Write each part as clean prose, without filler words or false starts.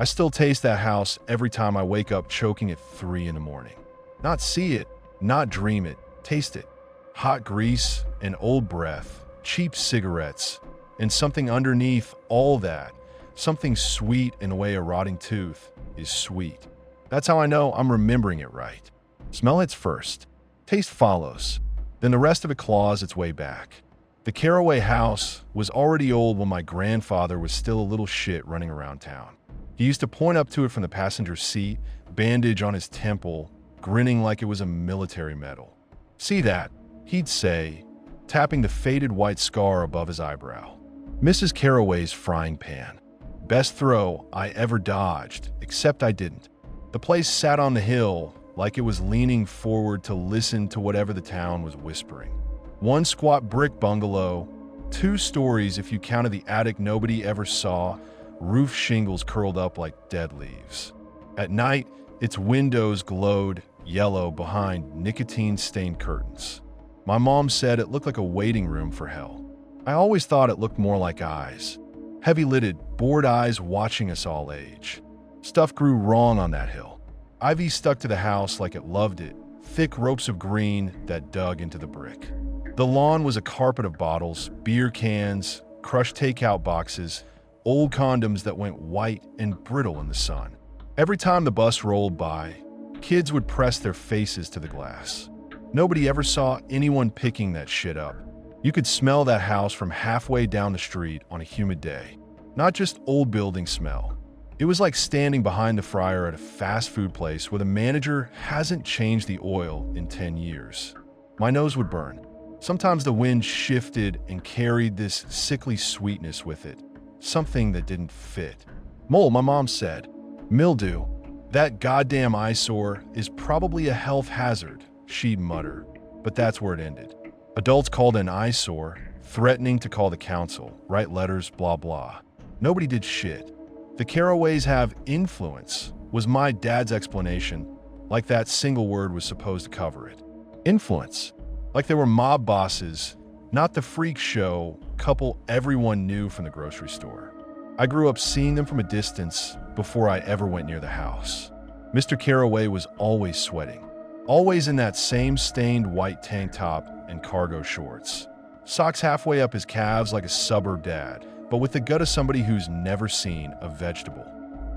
I still taste that house every time I wake up choking at 3 in the morning. Not see it, not dream it, taste it. Hot grease, an old breath, cheap cigarettes, and something underneath all that, something sweet in a way a rotting tooth is sweet. That's how I know I'm remembering it right. Smell hits first, taste follows, then the rest of it claws its way back. The Carroway house was already old when my grandfather was still a little shit running around town. He used to point up to it from the passenger seat, bandage on his temple, grinning like it was a military medal. "See that?" he'd say, tapping the faded white scar above his eyebrow. Mrs. Carroway's frying pan. Best throw I ever dodged, except I didn't. The place sat on the hill like it was leaning forward to listen to whatever the town was whispering. One squat brick bungalow, 2 stories if you counted the attic nobody ever saw, roof shingles curled up like dead leaves. At night, its windows glowed yellow behind nicotine-stained curtains. My mom said it looked like a waiting room for hell. I always thought it looked more like eyes. Heavy-lidded, bored eyes watching us all age. Stuff grew wrong on that hill. Ivy stuck to the house like it loved it, thick ropes of green that dug into the brick. The lawn was a carpet of bottles, beer cans, crushed takeout boxes, old condoms that went white and brittle in the sun. Every time the bus rolled by, kids would press their faces to the glass. Nobody ever saw anyone picking that shit up. You could smell that house from halfway down the street on a humid day. Not just old building smell. It was like standing behind the fryer at a fast food place where the manager hasn't changed the oil in 10 years. My nose would burn. Sometimes the wind shifted and carried this sickly sweetness with it. Something that didn't fit. "Mole," my mom said. "Mildew. That goddamn eyesore is probably a health hazard," she'd mutter. But that's where it ended. Adults called an eyesore, threatening to call the council, write letters, blah blah. Nobody did shit. The Carroways have influence, was my dad's explanation, like that single word was supposed to cover it. Influence. Like they were mob bosses, not the freak show couple everyone knew from the grocery store. I grew up seeing them from a distance before I ever went near the house. Mr. Carroway was always sweating, always in that same stained white tank top and cargo shorts. Socks halfway up his calves like a suburb dad, but with the gut of somebody who's never seen a vegetable.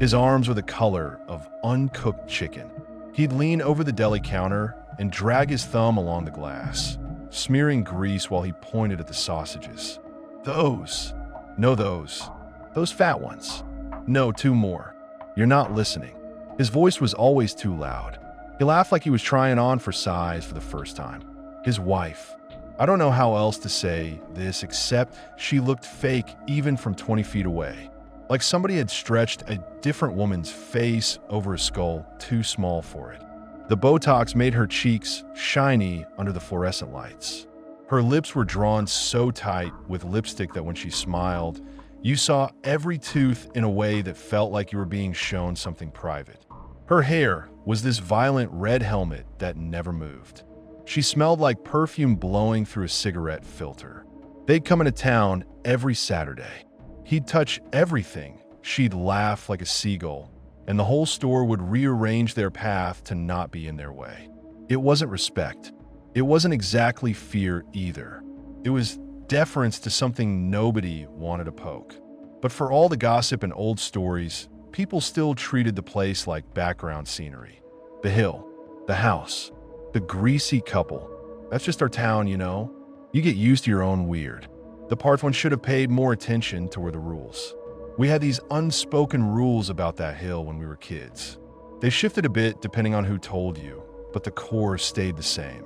His arms were the color of uncooked chicken. He'd lean over the deli counter and drag his thumb along the glass, smearing grease while he pointed at the sausages. "Those. No, those. Those fat ones. No, 2 more. You're not listening." His voice was always too loud. He laughed like he was trying on for size for the first time. His wife. I don't know how else to say this except she looked fake even from 20 feet away. Like somebody had stretched a different woman's face over a skull too small for it. The Botox made her cheeks shiny under the fluorescent lights. Her lips were drawn so tight with lipstick that when she smiled, you saw every tooth in a way that felt like you were being shown something private. Her hair was this violent red helmet that never moved. She smelled like perfume blowing through a cigarette filter. They'd come into town every Saturday. He'd touch everything. She'd laugh like a seagull, and the whole store would rearrange their path to not be in their way. It wasn't respect. It wasn't exactly fear either. It was deference to something nobody wanted to poke. But for all the gossip and old stories, people still treated the place like background scenery. The hill, the house, the greasy couple. That's just our town, you know? You get used to your own weird. The parts one should have paid more attention to were the rules. We had these unspoken rules about that hill when we were kids. They shifted a bit depending on who told you, but the core stayed the same.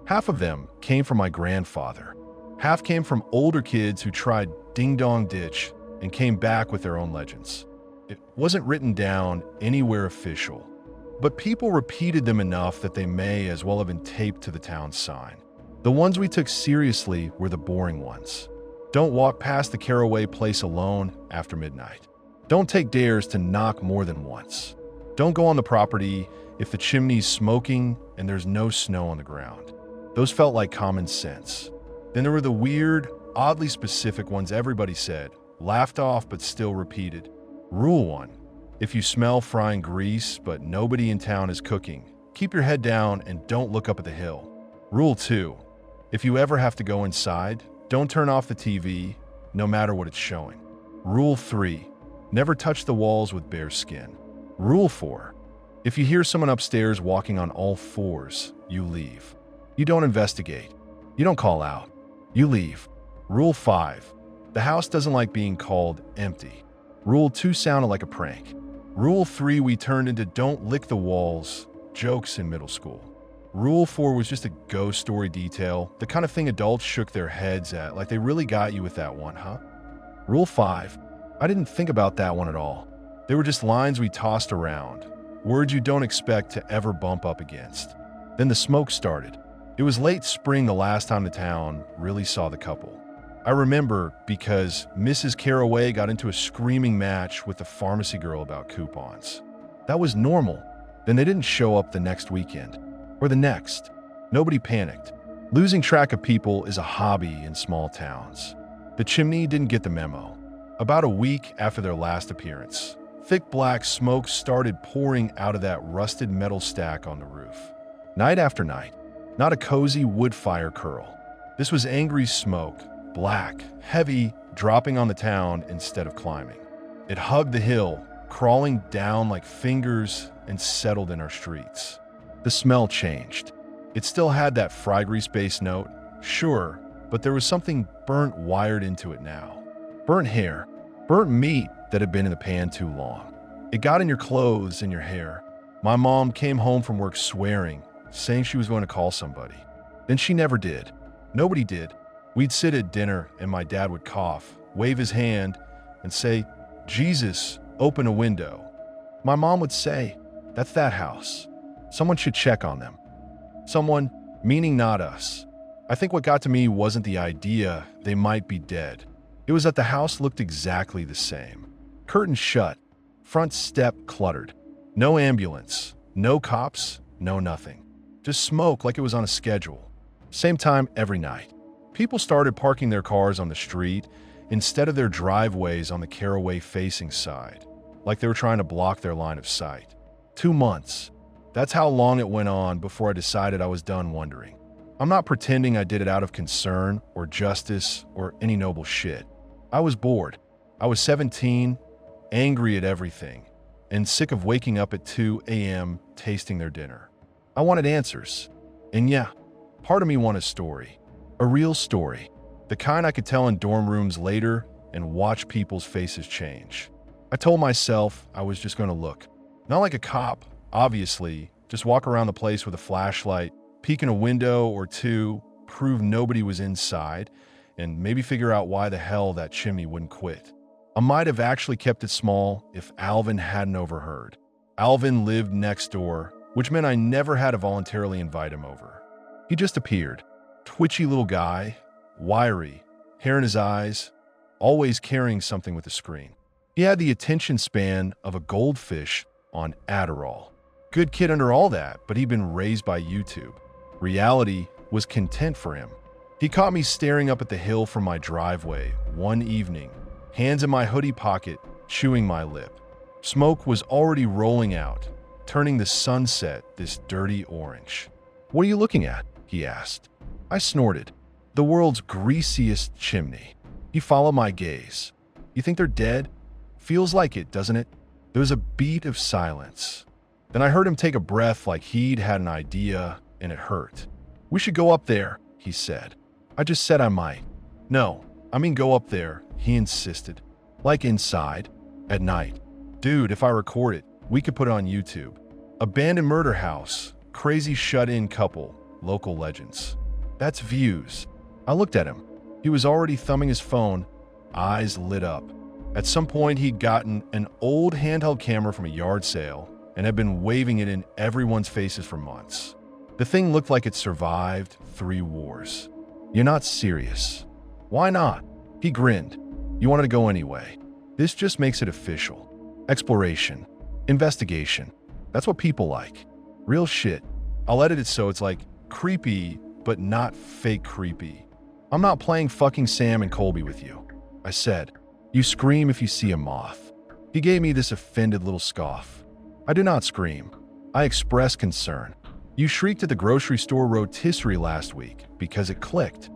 Half of them came from my grandfather. Half came from older kids who tried Ding Dong Ditch and came back with their own legends. It wasn't written down anywhere official, but people repeated them enough that they may as well have been taped to the town sign. The ones we took seriously were the boring ones. Don't walk past the Carroway place alone after midnight. Don't take dares to knock more than once. Don't go on the property if the chimney's smoking and there's no snow on the ground. Those felt like common sense. Then there were the weird, oddly specific ones everybody said, laughed off but still repeated. Rule 1. If you smell frying grease but nobody in town is cooking, keep your head down and don't look up at the hill. Rule 2. If you ever have to go inside, don't turn off the TV, no matter what it's showing. Rule 3. Never touch the walls with bare skin. Rule 4. If you hear someone upstairs walking on all fours, you leave. You don't investigate. You don't call out. You leave. Rule 5. The house doesn't like being called empty. Rule 2 sounded like a prank. Rule 3 we turned into don't lick the walls jokes in middle school. Rule 4 was just a ghost story detail, the kind of thing adults shook their heads at, like they really got you with that one, huh? Rule 5. I didn't think about that one at all. They were just lines we tossed around, words you don't expect to ever bump up against. Then the smoke started. It was late spring the last time the town really saw the couple. I remember because Mrs. Carroway got into a screaming match with the pharmacy girl about coupons. That was normal. Then they didn't show up the next weekend. Or the next. Nobody panicked. Losing track of people is a hobby in small towns. The chimney didn't get the memo. About a week after their last appearance, thick black smoke started pouring out of that rusted metal stack on the roof. Night after night, not a cozy wood fire curl. This was angry smoke, black, heavy, dropping on the town instead of climbing. It hugged the hill, crawling down like fingers and settled in our streets. The smell changed. It still had that fry grease-based note, sure, but there was something burnt wired into it now. Burnt hair, burnt meat that had been in the pan too long. It got in your clothes and your hair. My mom came home from work swearing, saying she was going to call somebody. Then she never did. Nobody did. We'd sit at dinner and my dad would cough, wave his hand, and say, "Jesus, open a window." My mom would say, "That's that house. Someone should check on them." Someone, meaning not us. I think what got to me wasn't the idea they might be dead. It was that the house looked exactly the same. Curtains shut, front step cluttered. No ambulance, no cops, no nothing. Just smoke like it was on a schedule. Same time every night. People started parking their cars on the street instead of their driveways on the Carroway facing side, like they were trying to block their line of sight. 2 months. That's how long it went on before I decided I was done wondering. I'm not pretending I did it out of concern or justice or any noble shit. I was bored. I was 17, angry at everything, and sick of waking up at 2 a.m. tasting their dinner. I wanted answers. And yeah, part of me wanted a story. A real story. The kind I could tell in dorm rooms later and watch people's faces change. I told myself I was just going to look. Not like a cop, obviously, just walk around the place with a flashlight, peek in a window or two, prove nobody was inside, and maybe figure out why the hell that chimney wouldn't quit. I might have actually kept it small if Alvin hadn't overheard. Alvin lived next door, which meant I never had to voluntarily invite him over. He just appeared. Twitchy little guy, wiry, hair in his eyes, always carrying something with a screen. He had the attention span of a goldfish on Adderall. Good kid under all that, but he'd been raised by YouTube. Reality was content for him. He caught me staring up at the hill from my driveway one evening, hands in my hoodie pocket, chewing my lip. Smoke was already rolling out, turning the sunset this dirty orange. "What are you looking at?" he asked. I snorted. "The world's greasiest chimney." He followed my gaze. "You think they're dead?" "Feels like it, doesn't it?" There was a beat of silence. Then I heard him take a breath like he'd had an idea, and it hurt. "We should go up there," he said. I just said I might. "No, I mean go up there," he insisted. "Like inside, at night." "Dude, if I record it, we could put it on YouTube." Abandoned murder house, crazy shut-in couple, local legends. That's views. I looked at him. He was already thumbing his phone, eyes lit up. At some point, he'd gotten an old handheld camera from a yard sale and had been waving it in everyone's faces for months. The thing looked like it survived 3 wars. "You're not serious." "Why not?" He grinned. "You wanted to go anyway. This just makes it official. Exploration. Investigation. That's what people like. Real shit. I'll edit it so it's like creepy, but not fake creepy. I'm not playing fucking Sam and Colby with you." I said. "You scream if you see a moth." He gave me this offended little scoff. I do not scream. I express concern. You shrieked at the grocery store rotisserie last week because it clicked.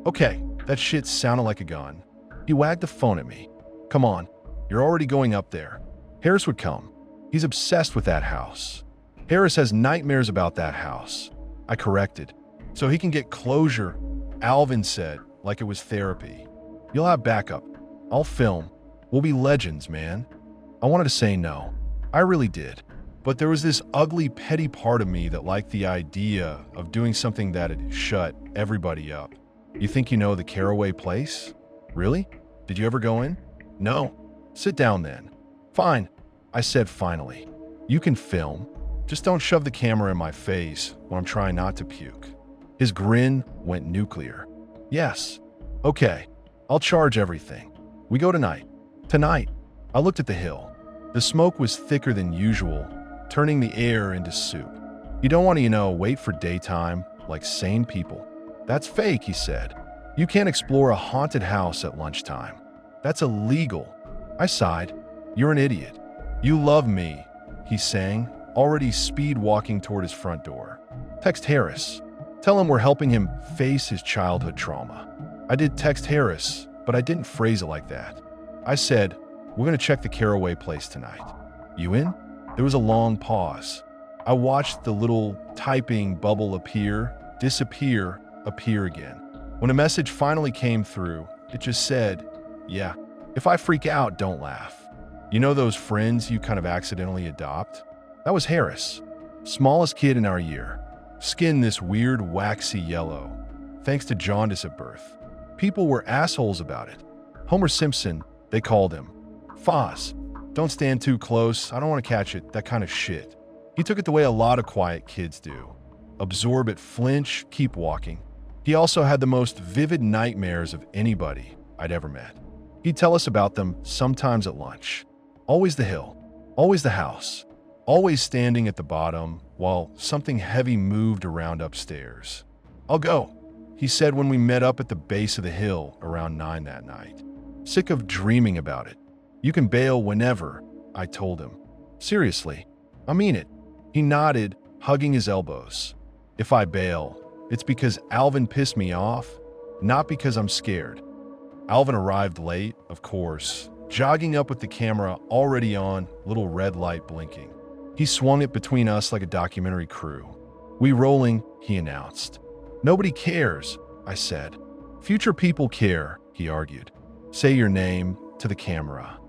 Okay, that shit sounded like a gun. He wagged the phone at me. Come on, you're already going up there. Harris would come. He's obsessed with that house. Harris has nightmares about that house. I corrected. So he can get closure, Alvin said, like it was therapy. You'll have backup. I'll film. We'll be legends, man. I wanted to say no. I really did. But there was this ugly, petty part of me that liked the idea of doing something that'd shut everybody up. You think you know the Carroway place? Really? Did you ever go in? No. Sit down then. Fine, I said finally. You can film. Just don't shove the camera in my face when I'm trying not to puke. His grin went nuclear. Yes. Okay. I'll charge everything. We go tonight. Tonight. I looked at the hill. The smoke was thicker than usual, turning the air into soup. You don't want to, wait for daytime like sane people. That's fake, he said. You can't explore a haunted house at lunchtime. That's illegal. I sighed. You're an idiot. You love me, he sang, already speed walking toward his front door. Text Harris. Tell him we're helping him face his childhood trauma. I did text Harris, but I didn't phrase it like that. I said, we're going to check the Carroway place tonight. You in? There was a long pause. I watched the little typing bubble appear, disappear, appear again. When a message finally came through, it just said, yeah, if I freak out, don't laugh. You know those friends you kind of accidentally adopt? That was Harris, smallest kid in our year. Skin this weird waxy yellow, thanks to jaundice at birth. People were assholes about it. Homer Simpson, they called him. Foz. Don't stand too close, I don't want to catch it, that kind of shit. He took it the way a lot of quiet kids do. Absorb it, flinch, keep walking. He also had the most vivid nightmares of anybody I'd ever met. He'd tell us about them sometimes at lunch. Always the hill, always the house, always standing at the bottom while something heavy moved around upstairs. I'll go, he said when we met up at the base of the hill around 9 that night. Sick of dreaming about it. You can bail whenever, I told him. Seriously, I mean it. He nodded, hugging his elbows. If I bail, it's because Alvin pissed me off, not because I'm scared. Alvin arrived late, of course, jogging up with the camera already on, little red light blinking. He swung it between us like a documentary crew. We rolling, he announced. Nobody cares, I said. Future people care, he argued. Say your name to the camera.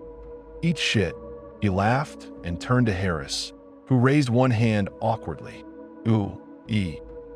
Eat shit. He laughed and turned to Harris, who raised one hand awkwardly. Ooh,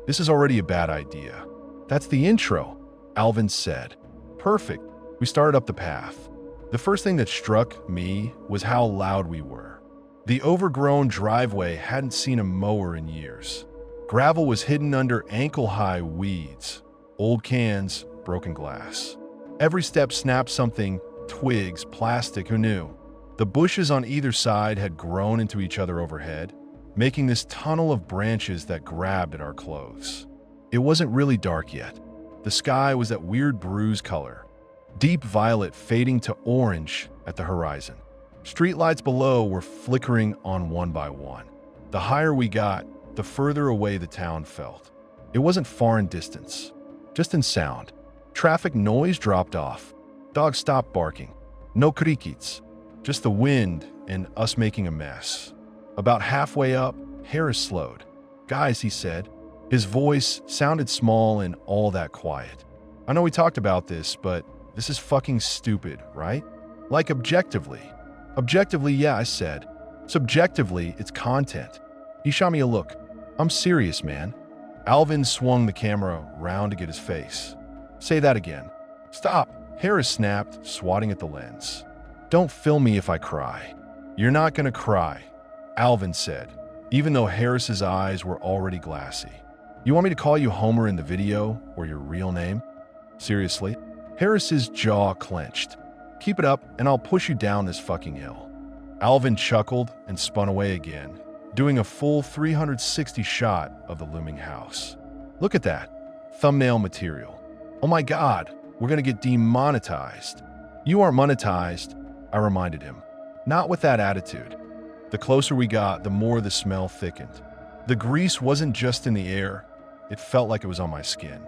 this is already a bad idea. That's the intro, Alvin said. Perfect. We started up the path. The first thing that struck me was how loud we were. The overgrown driveway hadn't seen a mower in years. Gravel was hidden under ankle-high weeds, old cans, broken glass. Every step snapped something, twigs, plastic, who knew? The bushes on either side had grown into each other overhead, making this tunnel of branches that grabbed at our clothes. It wasn't really dark yet. The sky was that weird bruise color, deep violet fading to orange at the horizon. Streetlights below were flickering on one by one. The higher we got, the further away the town felt. It wasn't far in distance, just in sound. Traffic noise dropped off. Dogs stopped barking. No crickets, just the wind and us making a mess. About halfway up, Harris slowed. Guys, he said. His voice sounded small and all that quiet. I know we talked about this, but this is fucking stupid, right? Like objectively. Objectively, yeah, I said. Subjectively, it's content. He shot me a look. I'm serious, man. Alvin swung the camera round to get his face. Say that again. Stop, Harris snapped, swatting at the lens. Don't film me if I cry. You're not gonna cry, Alvin said, even though Harris's eyes were already glassy. You want me to call you Homer in the video or your real name? Seriously? Harris's jaw clenched. Keep it up and I'll push you down this fucking hill. Alvin chuckled and spun away again, doing a full 360 shot of the looming house. Look at that. Thumbnail material. Oh my God, we're gonna get demonetized. You aren't monetized, I reminded him. Not with that attitude. The closer we got, the more the smell thickened. The grease wasn't just in the air, it felt like it was on my skin.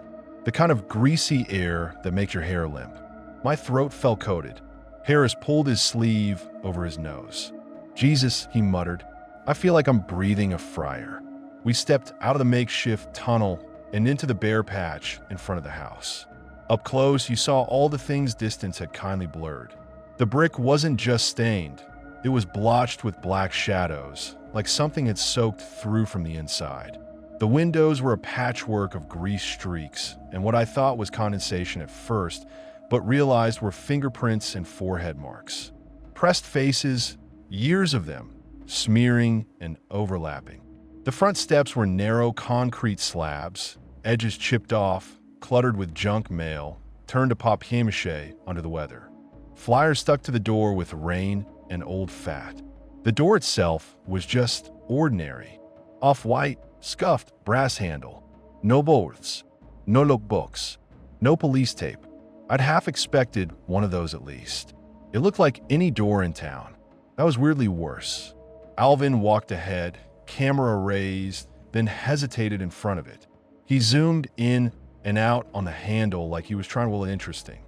The kind of greasy air that makes your hair limp. My throat felt coated. Harris pulled his sleeve over his nose. "Jesus," he muttered. "I feel like I'm breathing a fryer." We stepped out of the makeshift tunnel and into the bare patch in front of the house. Up close, you saw all the things distance had kindly blurred. The brick wasn't just stained, it was blotched with black shadows, like something had soaked through from the inside. The windows were a patchwork of grease streaks, and what I thought was condensation at first, but realized were fingerprints and forehead marks. Pressed faces, years of them, smearing and overlapping. The front steps were narrow concrete slabs, edges chipped off, cluttered with junk mail, turned to papier-mâché under the weather. Flyers stuck to the door with rain and old fat. The door itself was just ordinary. Off-white, scuffed brass handle. No bolts, no lookbooks, no police tape. I'd half expected one of those at least. It looked like any door in town. That was weirdly worse. Alvin walked ahead, camera raised, then hesitated in front of it. He zoomed in and out on the handle like he was trying to look interesting.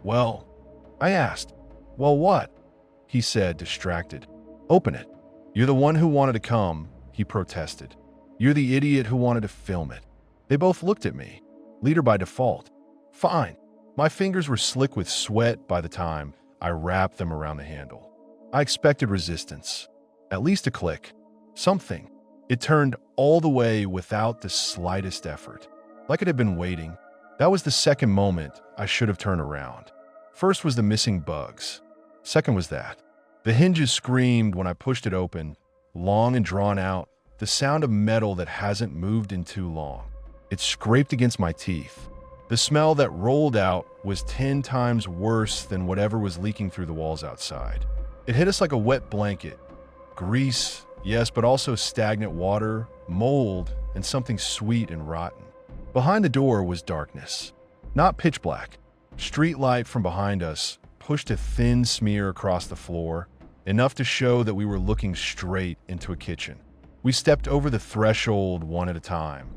"Well," I asked. "Well, what?" he said, distracted. "Open it. You're the one who wanted to come," he protested. "You're the idiot who wanted to film it." They both looked at me. Leader by default. Fine. My fingers were slick with sweat by the time I wrapped them around the handle. I expected resistance. At least a click. Something. It turned all the way without the slightest effort. Like it had been waiting. That was the second moment I should have turned around. First was the missing bugs. Second was that. The hinges screamed when I pushed it open, long and drawn out, the sound of metal that hasn't moved in too long. It scraped against my teeth. The smell that rolled out was 10 times worse than whatever was leaking through the walls outside. It hit us like a wet blanket. Grease, yes, but also stagnant water, mold, and something sweet and rotten. Behind the door was darkness. Not pitch black. Street light from behind us pushed a thin smear across the floor, enough to show that we were looking straight into a kitchen. We stepped over the threshold one at a time,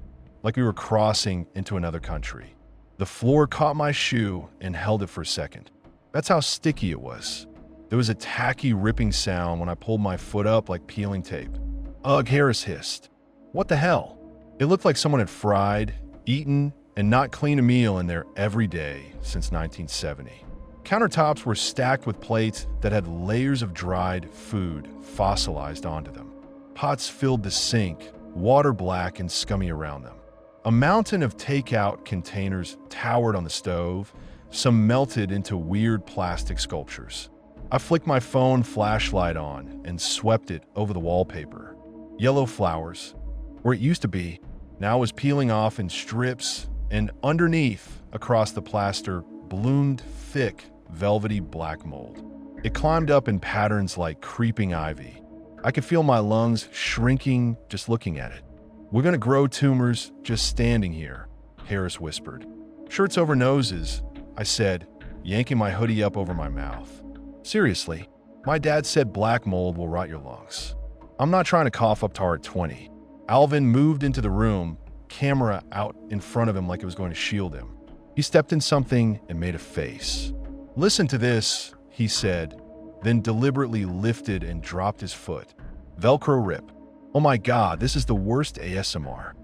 like we were crossing into another country. The floor caught my shoe and held it for a second. That's how sticky it was. There was a tacky ripping sound when I pulled my foot up like peeling tape. "Ugh," Harris hissed. "What the hell?" It looked like someone had fried, eaten, and not cleaned a meal in there every day since 1970. Countertops were stacked with plates that had layers of dried food fossilized onto them. Pots filled the sink, water black and scummy around them. A mountain of takeout containers towered on the stove, some melted into weird plastic sculptures. I flicked my phone flashlight on and swept it over the wallpaper. Yellow flowers, where it used to be, now was peeling off in strips, and underneath, across the plaster, bloomed thick, velvety black mold. It climbed up in patterns like creeping ivy. I could feel my lungs shrinking just looking at it. "We're gonna grow tumors just standing here," Harris whispered. "Shirts over noses," I said, yanking my hoodie up over my mouth. "Seriously, my dad said black mold will rot your lungs. I'm not trying to cough up tar at 20. Alvin moved into the room, camera out in front of him like it was going to shield him. He stepped in something and made a face. "Listen to this," he said, then deliberately lifted and dropped his foot. Velcro rip. "Oh my God, this is the worst ASMR.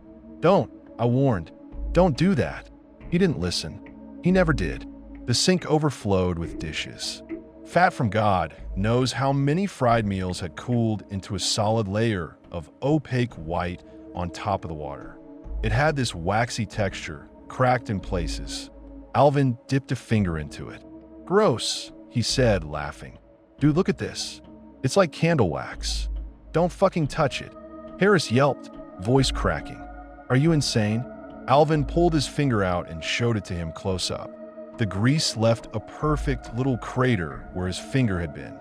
Don't," I warned. "Don't do that." He didn't listen. He never did. The sink overflowed with dishes. Fat from God knows how many fried meals had cooled into a solid layer of opaque white on top of the water. It had this waxy texture, cracked in places. Alvin dipped a finger into it. "Gross," he said, laughing. "Dude, look at this. It's like candle wax. Don't fucking touch it." Harris yelped, voice cracking. "Are you insane?" Alvin pulled his finger out and showed it to him close up. The grease left a perfect little crater where his finger had been.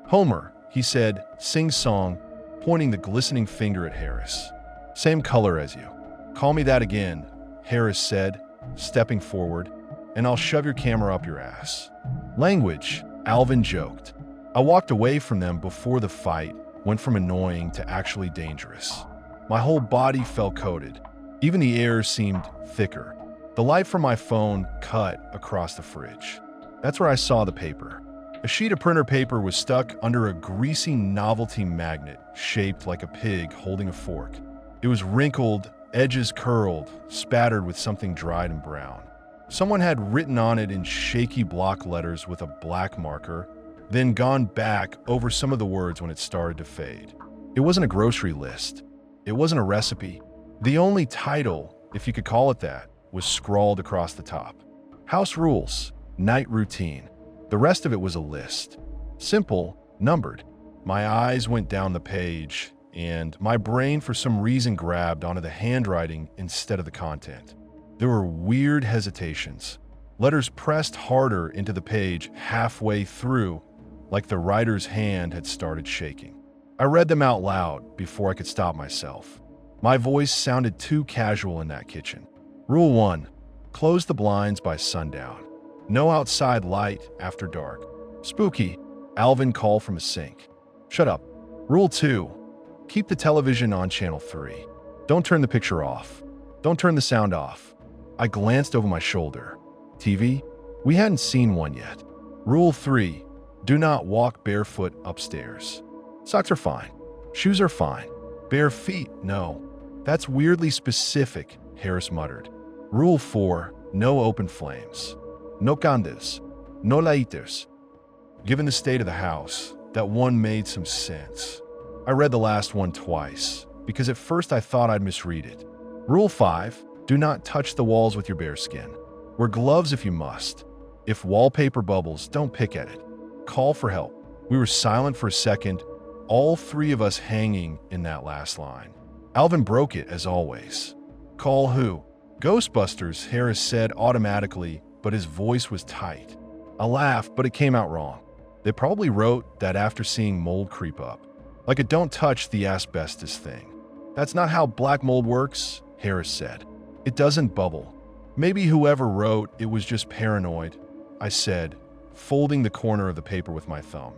"Homer," he said, sing-song, pointing the glistening finger at Harris. "Same color as you." "Call me that again," Harris said, stepping forward, "and I'll shove your camera up your ass." "Language," Alvin joked. I walked away from them before the fight went from annoying to actually dangerous. My whole body felt coated. Even the air seemed thicker. The light from my phone cut across the fridge. That's where I saw the paper. A sheet of printer paper was stuck under a greasy novelty magnet shaped like a pig holding a fork. It was wrinkled, edges curled, spattered with something dried and brown. Someone had written on it in shaky block letters with a black marker, then gone back over some of the words when it started to fade. It wasn't a grocery list. It wasn't a recipe. The only title, if you could call it that, was scrawled across the top. House rules, night routine. The rest of it was a list. Simple, numbered. My eyes went down the page, and my brain for some reason grabbed onto the handwriting instead of the content. There were weird hesitations. Letters pressed harder into the page halfway through, like the writer's hand had started shaking. I read them out loud before I could stop myself. My voice sounded too casual in that kitchen. Rule 1. Close the blinds by sundown. No outside light after dark. Spooky. Alvin called from a sink. Shut up. Rule 2. Keep the television on channel 3. Don't turn the picture off. Don't turn the sound off. I glanced over my shoulder. TV? We hadn't seen one yet. Rule 3. Do not walk barefoot upstairs. Socks are fine. Shoes are fine. Bare feet, no. That's weirdly specific, Harris muttered. Rule 4. No open flames. No candes. No lighters. Given the state of the house, that one made some sense. I read the last one twice, because at first I thought I'd misread it. Rule 5. Do not touch the walls with your bare skin. Wear gloves if you must. If wallpaper bubbles, don't pick at it. Call for help. We were silent for a second, all three of us hanging in that last line. Alvin broke it, as always. Call who? Ghostbusters, Harris said automatically, but his voice was tight. I laughed, but it came out wrong. They probably wrote that after seeing mold creep up. Like a don't touch the asbestos thing. That's not how black mold works, Harris said. It doesn't bubble. Maybe whoever wrote it was just paranoid, I said, folding the corner of the paper with my thumb.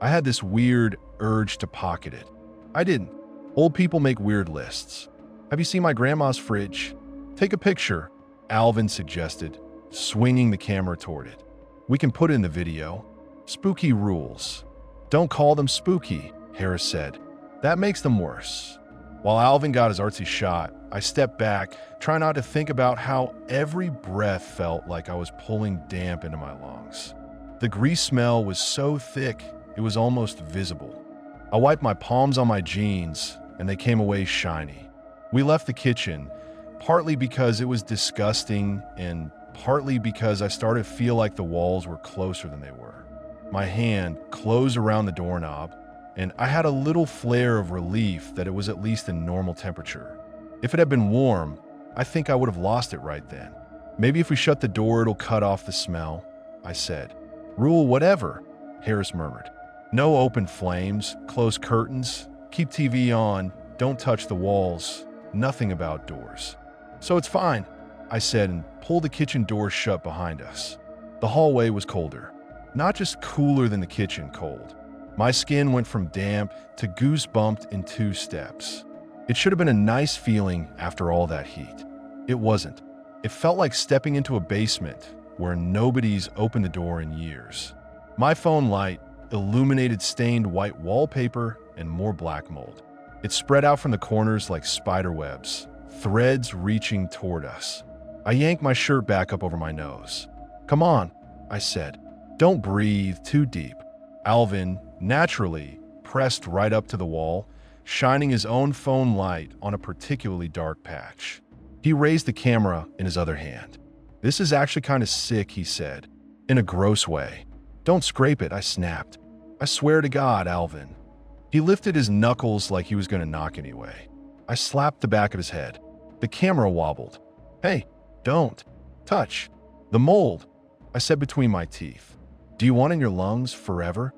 I had this weird urge to pocket it. I didn't. Old people make weird lists. Have you seen my grandma's fridge? Take a picture, Alvin suggested, swinging the camera toward it. We can put it in the video. Spooky rules. Don't call them spooky, Harris said. That makes them worse. While Alvin got his artsy shot, I stepped back, trying not to think about how every breath felt like I was pulling damp into my lungs. The grease smell was so thick, it was almost visible. I wiped my palms on my jeans, and they came away shiny. We left the kitchen, partly because it was disgusting and partly because I started to feel like the walls were closer than they were. My hand closed around the doorknob, and I had a little flare of relief that it was at least in normal temperature. If it had been warm, I think I would have lost it right then. Maybe if we shut the door, it'll cut off the smell, I said. Rule whatever, Harris murmured. No open flames, close curtains, keep TV on, don't touch the walls, nothing about doors. So it's fine, I said and pulled the kitchen door shut behind us. The hallway was colder. Not just cooler than the kitchen cold. My skin went from damp to goosebumped in 2 steps. It should have been a nice feeling after all that heat. It wasn't. It felt like stepping into a basement where nobody's opened the door in years. My phone light illuminated stained white wallpaper and more black mold. It spread out from the corners like spider webs, threads reaching toward us. I yanked my shirt back up over my nose. Come on, I said. Don't breathe too deep. Alvin, naturally, pressed right up to the wall, shining his own phone light on a particularly dark patch. He raised the camera in his other hand. This is actually kind of sick, he said, in a gross way. Don't scrape it, I snapped. I swear to God, Alvin. He lifted his knuckles like he was going to knock anyway. I slapped the back of his head. The camera wobbled. Hey, don't. Touch. The mold, I said between my teeth. Do you want it in your lungs forever?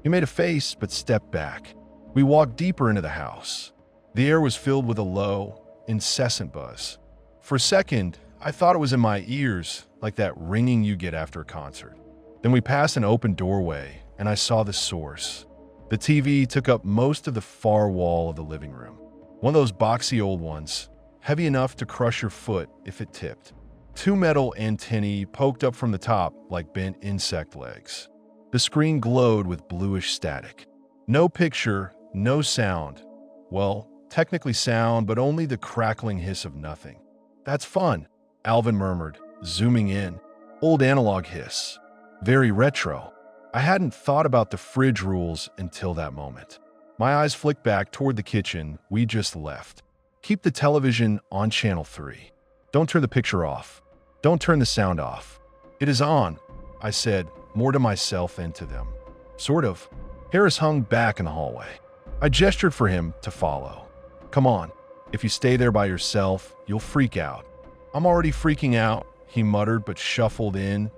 He made a face but stepped back. We walked deeper into the house. The air was filled with a low, incessant buzz. For a second, I thought it was in my ears, like that ringing you get after a concert. Then we passed an open doorway, and I saw the source. The TV took up most of the far wall of the living room. One of those boxy old ones, heavy enough to crush your foot if it tipped. Two metal antennae poked up from the top like bent insect legs. The screen glowed with bluish static. No picture, no sound. Well, technically sound, but only the crackling hiss of nothing. "That's fun," Alvin murmured, zooming in. Old analog hiss. Very retro. I hadn't thought about the fridge rules until that moment. My eyes flicked back toward the kitchen we just left. "Keep the television on channel 3. Don't turn the picture off. Don't turn the sound off." "It is on," I said, more to myself than to them. "Sort of." Harris hung back in the hallway. I gestured for him to follow. "Come on. If you stay there by yourself, you'll freak out." "I'm already freaking out," he muttered, but shuffled in,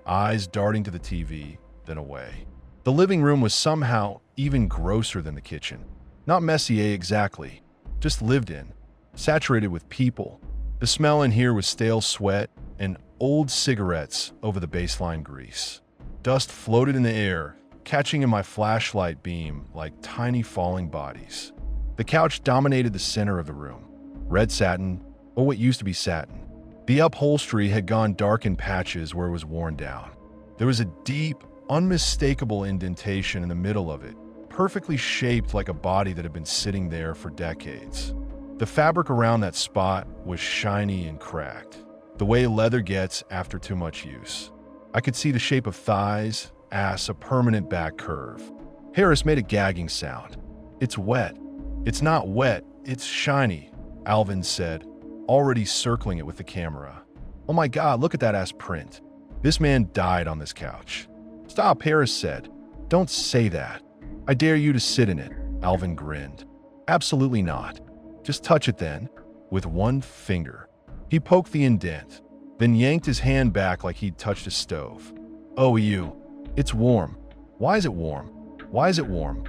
eyes darting to the TV, then away. The living room was somehow even grosser than the kitchen. Not Messier exactly, just lived in, saturated with people. The smell in here was stale sweat and old cigarettes over the baseline grease. Dust floated in the air, catching in my flashlight beam like tiny falling bodies. The couch dominated the center of the room. Red satin, or what used to be satin. The upholstery had gone dark in patches where it was worn down. There was a deep, unmistakable indentation in the middle of it, perfectly shaped like a body that had been sitting there for decades. The fabric around that spot was shiny and cracked, the way leather gets after too much use. I could see the shape of thighs, ass, a permanent back curve. Harris made a gagging sound. "It's wet." "It's not wet, it's shiny," Alvin said, already circling it with the camera. "Oh my God, look at that ass print. This man died on this couch." "Stop," Harris said. "Don't say that. I dare you to sit in it," Alvin grinned. "Absolutely not. Just touch it then." With one finger. He poked the indent, then yanked his hand back like he'd touched a stove. "Oh, you. It's warm." "Why is it warm? Why is it warm?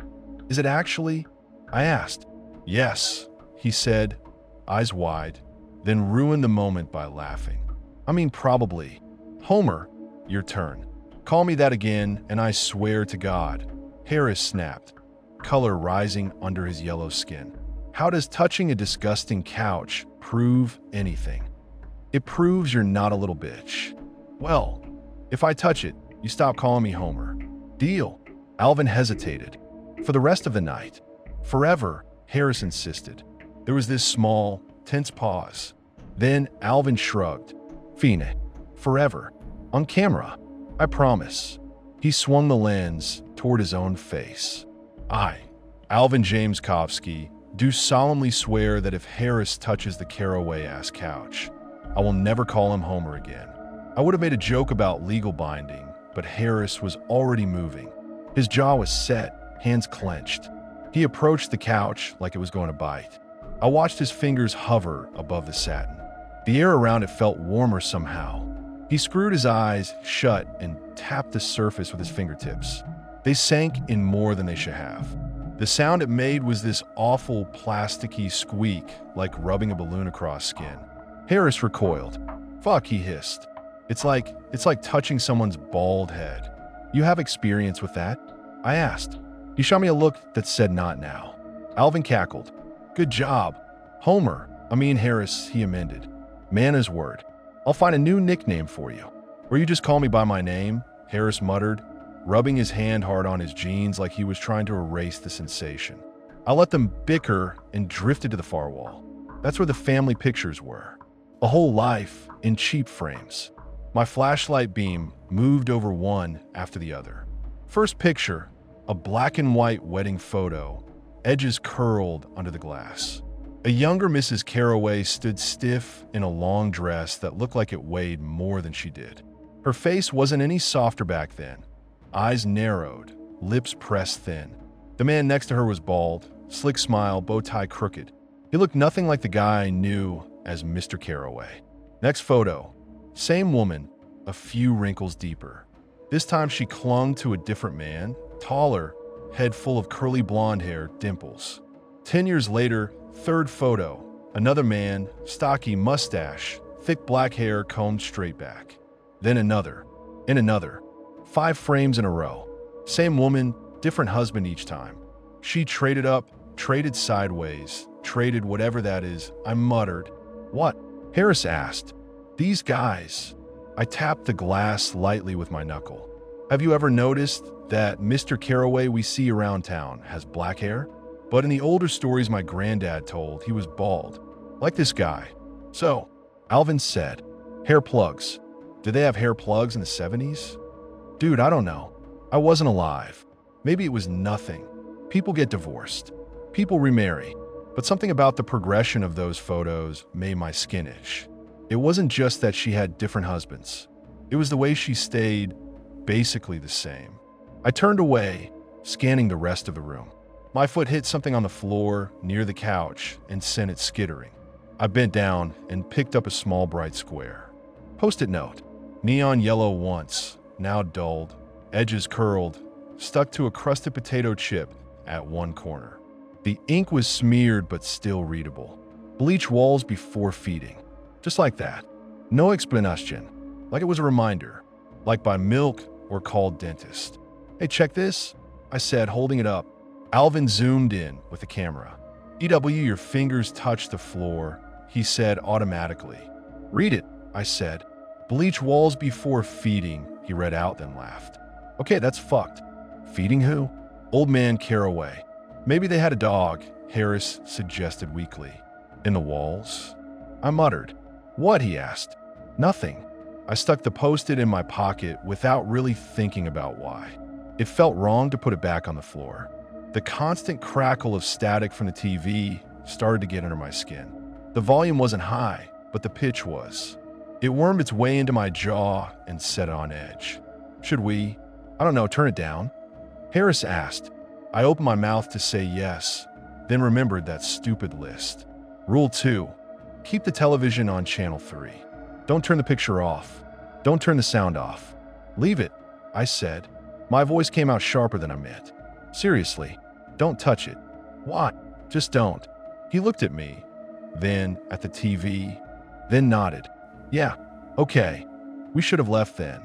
Is it actually?" I asked. "Yes," he said, eyes wide, then ruined the moment by laughing. "I mean, probably. Homer, your turn. Call me that again, and I swear to God." Harris snapped, color rising under his yellow skin. "How does touching a disgusting couch prove anything?" "It proves you're not a little bitch." "Well, if I touch it, you stop calling me Homer." "Deal." Alvin hesitated. "For the rest of the night." "Forever," Harris insisted. There was this small, tense pause. Then Alvin shrugged. "Fine. Forever. On camera. I promise." He swung the lens toward his own face. "I, Alvin James Kovsky, do solemnly swear that if Harris touches the Carroway-ass couch, I will never call him Homer again." I would have made a joke about legal binding, but Harris was already moving. His jaw was set, hands clenched. He approached the couch like it was going to bite. I watched his fingers hover above the satin. The air around it felt warmer somehow. He screwed his eyes shut and tapped the surface with his fingertips. They sank in more than they should have. The sound it made was this awful plasticky squeak like rubbing a balloon across skin. Harris recoiled. "Fuck," he hissed. It's like touching someone's bald head." "You have experience with that?" I asked. He shot me a look that said not now. Alvin cackled. "Good job. Homer. Harris," he amended. "Man his word. I'll find a new nickname for you." "Or you just call me by my name," Harris muttered, rubbing his hand hard on his jeans like he was trying to erase the sensation. I let them bicker and drifted to the far wall. That's where the family pictures were. A whole life in cheap frames. My flashlight beam moved over one after the other. First picture, a black and white wedding photo, edges curled under the glass. A younger Mrs. Carroway stood stiff in a long dress that looked like it weighed more than she did. Her face wasn't any softer back then. Eyes narrowed, lips pressed thin. The man next to her was bald, slick smile, bow tie crooked. He looked nothing like the guy I knew as Mr. Carroway. Next photo, same woman, a few wrinkles deeper. This time she clung to a different man, taller, head full of curly blonde hair, dimples. 10 years later, third photo, another man, stocky mustache, thick black hair combed straight back. Then another, and another. 5 frames in a row. Same woman, different husband each time. She traded up, traded sideways, traded whatever that is. I muttered. What? Harris asked. These guys. I tapped the glass lightly with my knuckle. Have you ever noticed that Mr. Carroway we see around town has black hair? But in the older stories my granddad told, he was bald. Like this guy. So, Alvin said, hair plugs. Did they have hair plugs in the 70s? Dude, I don't know. I wasn't alive. Maybe it was nothing. People get divorced. People remarry. But something about the progression of those photos made my skin itch. It wasn't just that she had different husbands. It was the way she stayed basically the same. I turned away, scanning the rest of the room. My foot hit something on the floor near the couch and sent it skittering. I bent down and picked up a small bright square. Post-it note. Neon yellow once, now dulled, edges curled, stuck to a crusted potato chip at one corner. The ink was smeared but still readable. Bleach walls before feeding. Just like that. No explanation. Like it was a reminder. Like by milk or called dentist. Hey, check this, I said, holding it up. Alvin zoomed in with the camera. EW, your fingers touched the floor, he said automatically. Read it, I said. Bleach walls before feeding, he read out, then laughed. Okay, that's fucked. Feeding who? Old man Carroway. Maybe they had a dog, Harris suggested weakly. In the walls? I muttered. What? He asked. Nothing. I stuck the post-it in my pocket without really thinking about why. It felt wrong to put it back on the floor. The constant crackle of static from the TV started to get under my skin. The volume wasn't high, but the pitch was. It wormed its way into my jaw and set it on edge. Should we, I don't know, turn it down? Harris asked. I opened my mouth to say yes, then remembered that stupid list. Rule 2. Keep the television on channel 3. Don't turn the picture off. Don't turn the sound off. Leave it, I said. My voice came out sharper than I meant. Seriously, don't touch it. What? Just don't. He looked at me, then at the TV, then nodded. Yeah, okay. We should have left then.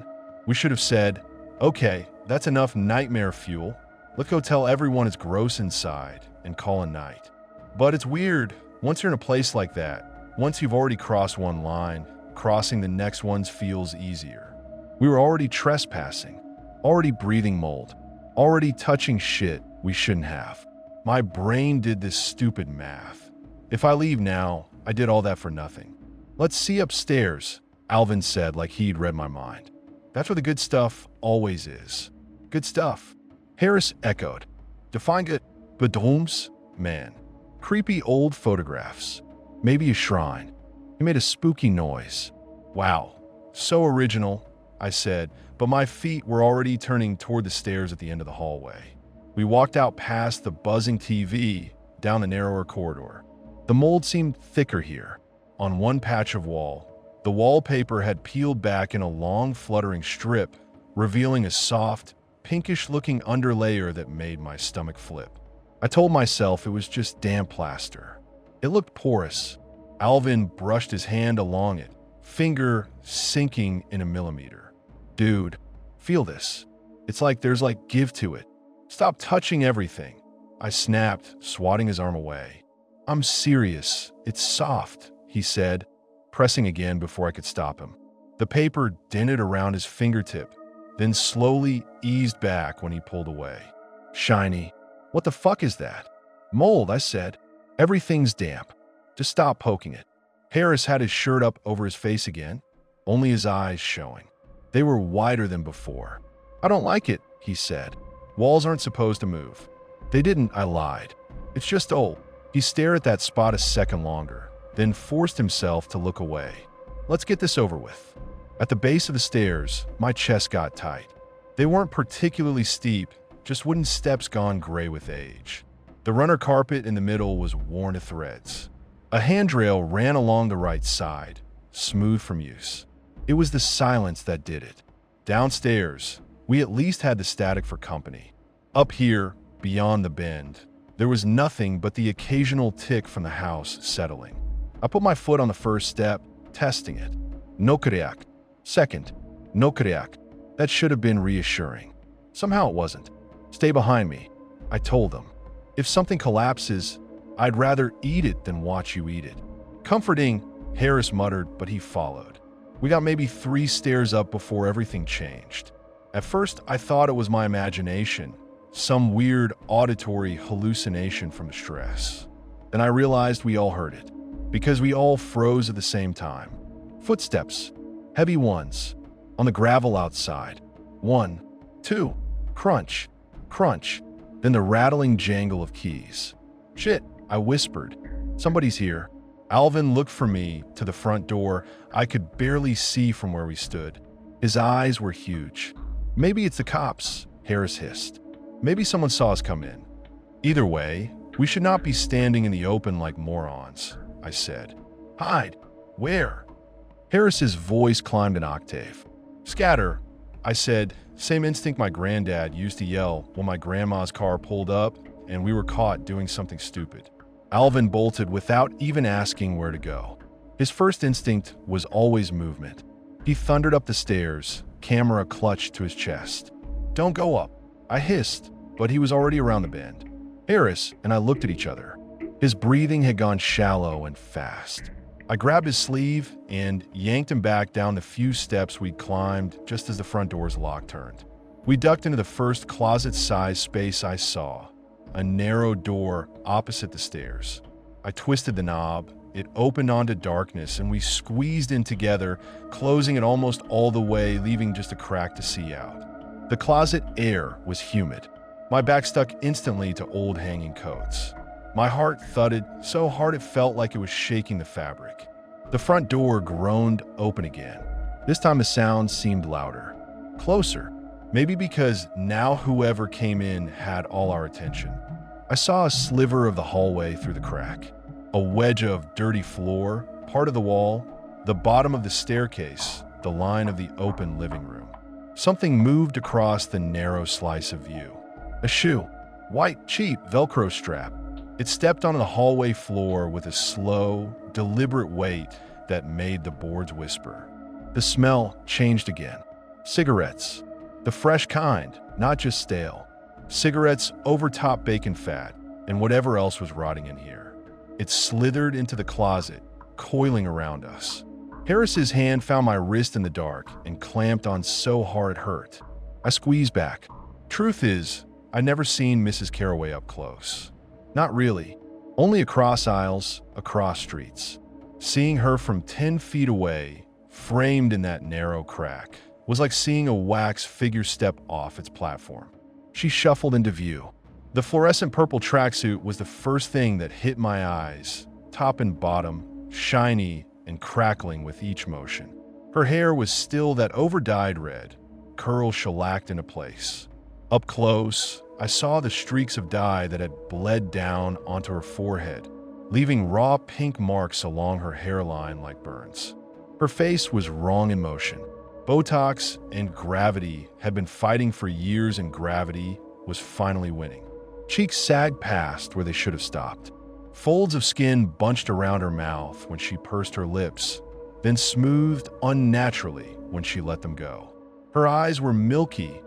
We should have said, okay, that's enough nightmare fuel. Let's go tell everyone it's gross inside and call a night. But it's weird. Once you're in a place like that, once you've already crossed one line, crossing the next one feels easier. We were already trespassing, already breathing mold, already touching shit we shouldn't have. My brain did this stupid math. If I leave now, I did all that for nothing. Let's see upstairs, Alvin said like he'd read my mind. That's where the good stuff always is. Good stuff. Harris echoed. Define good. Bedrooms? Man. Creepy old photographs. Maybe a shrine. He made a spooky noise. Wow. So original, I said, but my feet were already turning toward the stairs at the end of the hallway. We walked out past the buzzing TV, down the narrower corridor. The mold seemed thicker here. On one patch of wall, the wallpaper had peeled back in a long fluttering strip, revealing a soft, pinkish-looking underlayer that made my stomach flip. I told myself it was just damp plaster. It looked porous. Alvin brushed his hand along it, finger sinking in a millimeter. Dude, feel this. It's like there's give to it. Stop touching everything. I snapped, swatting his arm away. I'm serious. It's soft, he said, pressing again before I could stop him. The paper dented around his fingertip, then slowly eased back when he pulled away. Shiny. What the fuck is that? Mold, I said. Everything's damp. Just stop poking it. Harris had his shirt up over his face again, only his eyes showing. They were wider than before. I don't like it, he said. Walls aren't supposed to move. They didn't, I lied. It's just old. He stared at that spot a second longer, then forced himself to look away. Let's get this over with. At the base of the stairs, my chest got tight. They weren't particularly steep, just wooden steps gone gray with age. The runner carpet in the middle was worn to threads. A handrail ran along the right side, smooth from use. It was the silence that did it. Downstairs, we at least had the static for company. Up here, beyond the bend, there was nothing but the occasional tick from the house settling. I put my foot on the first step, testing it. No kriak. Second, no kriak. That should have been reassuring. Somehow it wasn't. Stay behind me, I told him. If something collapses, I'd rather eat it than watch you eat it. Comforting, Harris muttered, but he followed. We got maybe 3 stairs up before everything changed. At first, I thought it was my imagination, some weird auditory hallucination from stress. Then I realized we all heard it, because we all froze at the same time. Footsteps, heavy ones, on the gravel outside. 1, 2, crunch, crunch, then the rattling jangle of keys. Shit, I whispered. Somebody's here. Alvin looked for me to the front door. I could barely see from where we stood. His eyes were huge. Maybe it's the cops, Harris hissed. Maybe someone saw us come in. Either way, we should not be standing in the open like morons, I said. Hide. Where? Harris's voice climbed an octave. Scatter, I said, same instinct my granddad used to yell when my grandma's car pulled up and we were caught doing something stupid. Alvin bolted without even asking where to go. His first instinct was always movement. He thundered up the stairs, camera clutched to his chest. Don't go up, I hissed, but he was already around the bend. Harris and I looked at each other. His breathing had gone shallow and fast. I grabbed his sleeve and yanked him back down the few steps we'd climbed just as the front door's lock turned. We ducked into the first closet-sized space I saw, a narrow door opposite the stairs. I twisted the knob, it opened onto darkness, and we squeezed in together, closing it almost all the way, leaving just a crack to see out. The closet air was humid. My back stuck instantly to old hanging coats. My heart thudded so hard it felt like it was shaking the fabric. The front door groaned open again. This time the sound seemed louder, closer. Maybe because now whoever came in had all our attention. I saw a sliver of the hallway through the crack. A wedge of dirty floor, part of the wall, the bottom of the staircase, the line of the open living room. Something moved across the narrow slice of view. A shoe, white, cheap Velcro strap. It stepped onto the hallway floor with a slow, deliberate weight that made the boards whisper. The smell changed again. Cigarettes. The fresh kind, not just stale. Cigarettes over top bacon fat and whatever else was rotting in here. It slithered into the closet, coiling around us. Harris's hand found my wrist in the dark and clamped on so hard it hurt. I squeezed back. Truth is, I'd never seen Mrs. Carroway up close. Not really. Only across aisles, across streets. Seeing her from 10 feet away, framed in that narrow crack, was like seeing a wax figure step off its platform. She shuffled into view. The fluorescent purple tracksuit was the first thing that hit my eyes, top and bottom, shiny and crackling with each motion. Her hair was still that over-dyed red, curls shellacked into place. Up close, I saw the streaks of dye that had bled down onto her forehead, leaving raw pink marks along her hairline like burns. Her face was wrong in motion. Botox and gravity had been fighting for years, and gravity was finally winning. Cheeks sagged past where they should have stopped. Folds of skin bunched around her mouth when she pursed her lips, then smoothed unnaturally when she let them go. Her eyes were milky,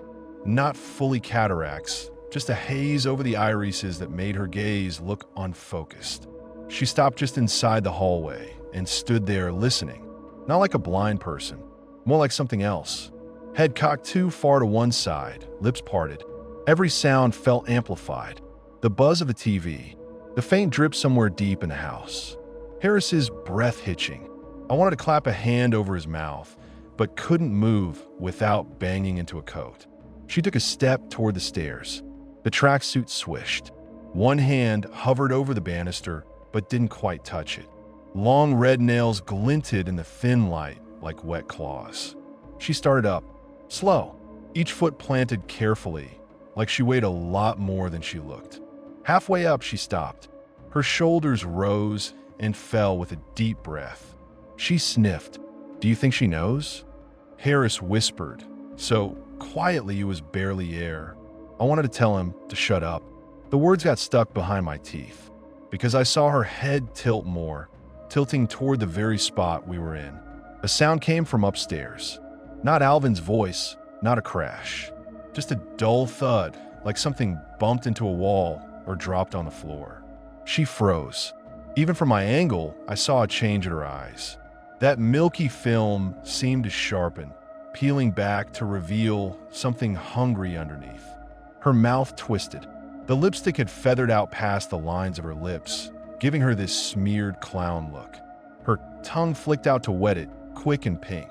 not fully cataracts, just a haze over the irises that made her gaze look unfocused. She stopped just inside the hallway and stood there listening, not like a blind person, more like something else. Head cocked too far to one side, lips parted. Every sound felt amplified. The buzz of the TV, the faint drip somewhere deep in the house. Harris's breath hitching. I wanted to clap a hand over his mouth, but couldn't move without banging into a coat. She took a step toward the stairs. The tracksuit swished. One hand hovered over the banister, but didn't quite touch it. Long red nails glinted in the thin light like wet claws. She started up, slow, each foot planted carefully, like she weighed a lot more than she looked. Halfway up, she stopped. Her shoulders rose and fell with a deep breath. She sniffed. Do you think she knows? Harris whispered, so quietly it was barely air. I wanted to tell him to shut up. The words got stuck behind my teeth, because I saw her head tilt more, tilting toward the very spot we were in. A sound came from upstairs. Not Alvin's voice, not a crash. Just a dull thud, like something bumped into a wall or dropped on the floor. She froze. Even from my angle, I saw a change in her eyes. That milky film seemed to sharpen, peeling back to reveal something hungry underneath. Her mouth twisted. The lipstick had feathered out past the lines of her lips, giving her this smeared clown look. Her tongue flicked out to wet it, quick and pink.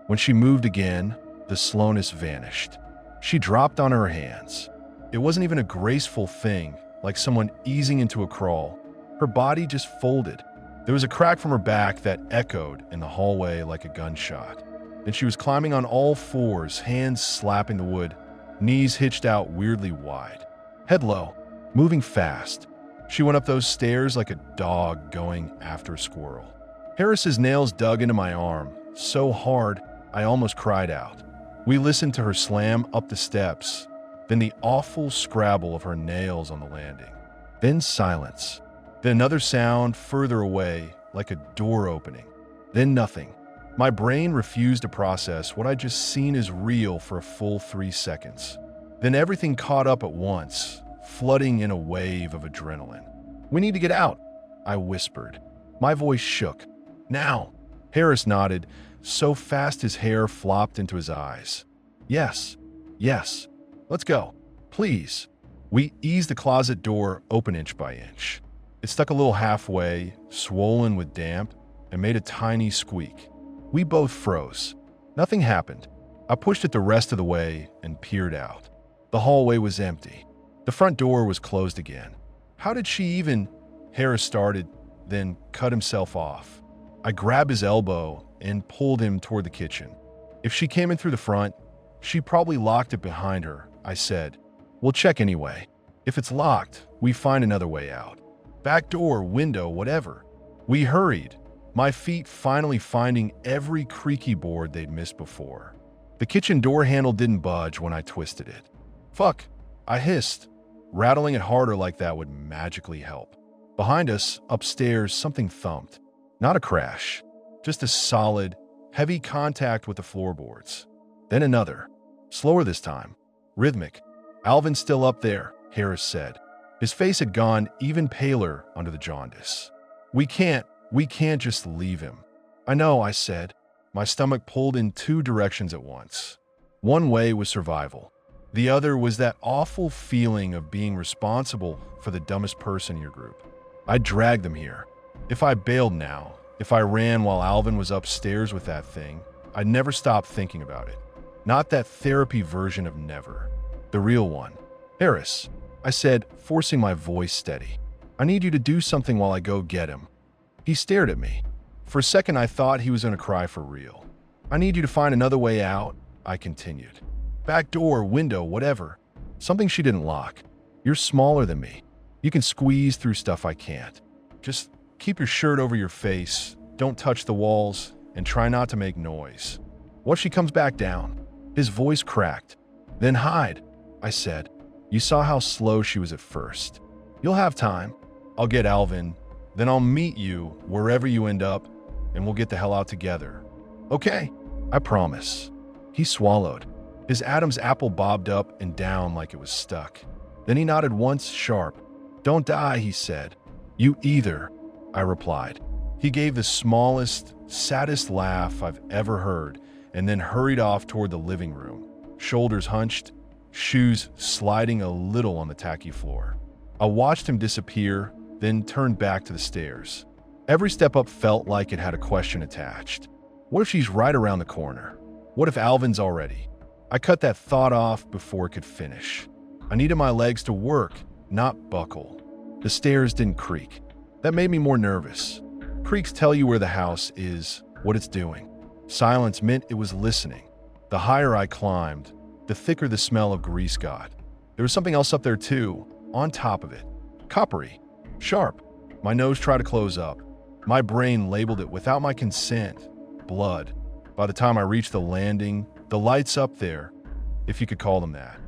When she moved again, the slowness vanished. She dropped on her hands. It wasn't even a graceful thing, like someone easing into a crawl. Her body just folded. There was a crack from her back that echoed in the hallway like a gunshot. Then she was climbing on all fours, hands slapping the wood, knees hitched out weirdly wide. Head low, moving fast. She went up those stairs like a dog going after a squirrel. Harris's nails dug into my arm, so hard I almost cried out. We listened to her slam up the steps, then the awful scrabble of her nails on the landing. Then silence. Then another sound further away, like a door opening. Then nothing. My brain refused to process what I'd just seen as real for a full 3 seconds. Then everything caught up at once, flooding in a wave of adrenaline. "We need to get out," I whispered. My voice shook. "Now." Harris nodded, so fast his hair flopped into his eyes. Yes. Let's go. Please." We eased the closet door open inch by inch. It stuck a little halfway, swollen with damp, and made a tiny squeak. We both froze. Nothing happened. I pushed it the rest of the way and peered out. The hallway was empty. The front door was closed again. How did she even... Harris started, then cut himself off. I grabbed his elbow and pulled him toward the kitchen. If she came in through the front, she probably locked it behind her, I said. "We'll check anyway. If it's locked, we find another way out. Back door, window, whatever." We hurried, my feet finally finding every creaky board they'd missed before. The kitchen door handle didn't budge when I twisted it. "Fuck," I hissed. Rattling it harder like that would magically help. Behind us, upstairs, something thumped. Not a crash, just a solid, heavy contact with the floorboards. Then another, slower this time, rhythmic. "Alvin's still up there," Harris said. His face had gone even paler under the jaundice. We can't just leave him." "I know," I said. My stomach pulled in 2 directions at once. One way was survival. The other was that awful feeling of being responsible for the dumbest person in your group. I dragged them here. If I bailed now, if I ran while Alvin was upstairs with that thing, I'd never stop thinking about it. Not that therapy version of never. The real one. "Harris," I said, forcing my voice steady. "I need you to do something while I go get him." He stared at me. For a second, I thought he was going to cry for real. "I need you to find another way out," I continued. "Back door, window, whatever. Something she didn't lock. You're smaller than me. You can squeeze through stuff I can't. Just keep your shirt over your face, don't touch the walls, and try not to make noise. What if she comes back down?" His voice cracked. "Then hide," I said. "You saw how slow she was at first. You'll have time. I'll get Alvin, then I'll meet you wherever you end up, and we'll get the hell out together." "Okay, I promise." He swallowed. His Adam's apple bobbed up and down like it was stuck. Then he nodded once, sharp. "Don't die," he said. "You either," I replied. He gave the smallest, saddest laugh I've ever heard, and then hurried off toward the living room, shoulders hunched, shoes sliding a little on the tacky floor. I watched him disappear, then turned back to the stairs. Every step up felt like it had a question attached. What if she's right around the corner? What if Alvin's already? I cut that thought off before it could finish. I needed my legs to work, not buckle. The stairs didn't creak. That made me more nervous. Creaks tell you where the house is, what it's doing. Silence meant it was listening. The higher I climbed, the thicker the smell of grease got. There was something else up there too, on top of it. Coppery. Sharp. My nose tried to close up. My brain labeled it without my consent. Blood. By the time I reached the landing, the lights up there, if you could call them that,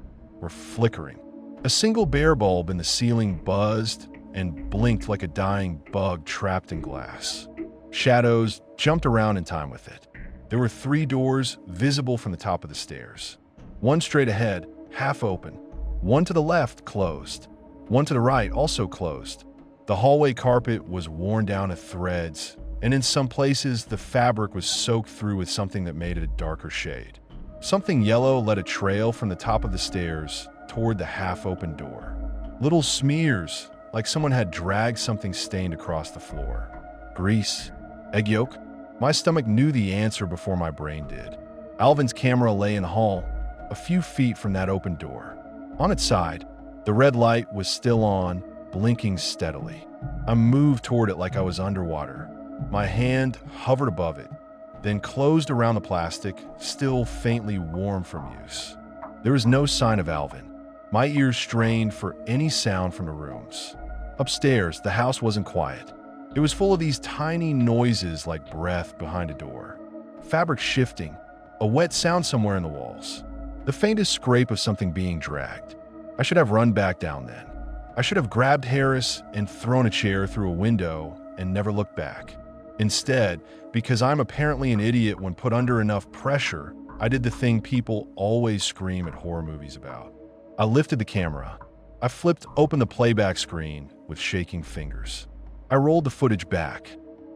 were flickering. A single bare bulb in the ceiling buzzed and blinked like a dying bug trapped in glass. Shadows jumped around in time with it. There were 3 doors visible from the top of the stairs. One straight ahead, half open. One to the left, closed. One to the right, also closed. The hallway carpet was worn down to threads, and in some places, the fabric was soaked through with something that made it a darker shade. Something yellow led a trail from the top of the stairs toward the half-open door. Little smears, like someone had dragged something stained across the floor. Grease? Egg yolk? My stomach knew the answer before my brain did. Alvin's camera lay in the hall, a few feet from that open door. On its side, the red light was still on, blinking steadily. I moved toward it like I was underwater. My hand hovered above it, then closed around the plastic, still faintly warm from use. There was no sign of Alvin. My ears strained for any sound from the rooms. Upstairs, the house wasn't quiet. It was full of these tiny noises like breath behind a door. Fabric shifting, a wet sound somewhere in the walls. The faintest scrape of something being dragged. I should have run back down then. I should have grabbed Harris and thrown a chair through a window and never looked back. Instead, because I'm apparently an idiot when put under enough pressure, I did the thing people always scream at horror movies about. I lifted the camera. I flipped open the playback screen with shaking fingers. I rolled the footage back.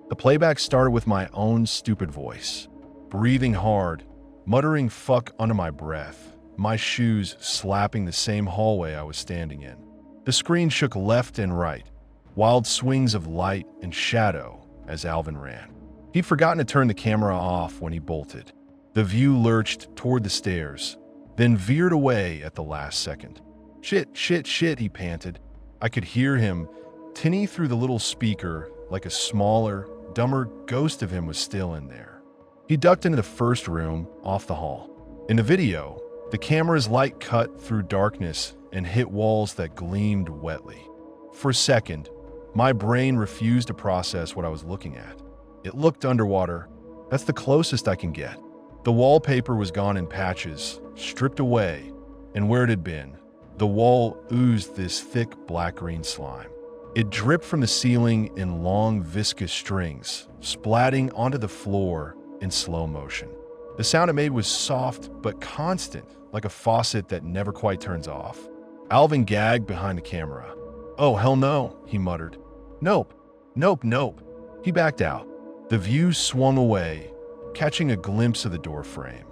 The playback started with my own stupid voice, breathing hard, muttering fuck under my breath, my shoes slapping the same hallway I was standing in. The screen shook left and right, wild swings of light and shadow as Alvin ran. He'd forgotten to turn the camera off when he bolted. The view lurched toward the stairs, then veered away at the last second. Shit, shit, shit, he panted. I could hear him tinny through the little speaker like a smaller, dumber ghost of him was still in there. He ducked into the first room off the hall. In the video, the camera's light cut through darkness and hit walls that gleamed wetly. For a second, my brain refused to process what I was looking at. It looked underwater. That's the closest I can get. The wallpaper was gone in patches, stripped away, and where it had been, the wall oozed this thick black-green slime. It dripped from the ceiling in long, viscous strings, splatting onto the floor in slow motion. The sound it made was soft but constant, like a faucet that never quite turns off. Alvin gagged behind the camera. "Oh, hell no," he muttered. "Nope, nope, nope." He backed out. The view swung away, catching a glimpse of the door frame.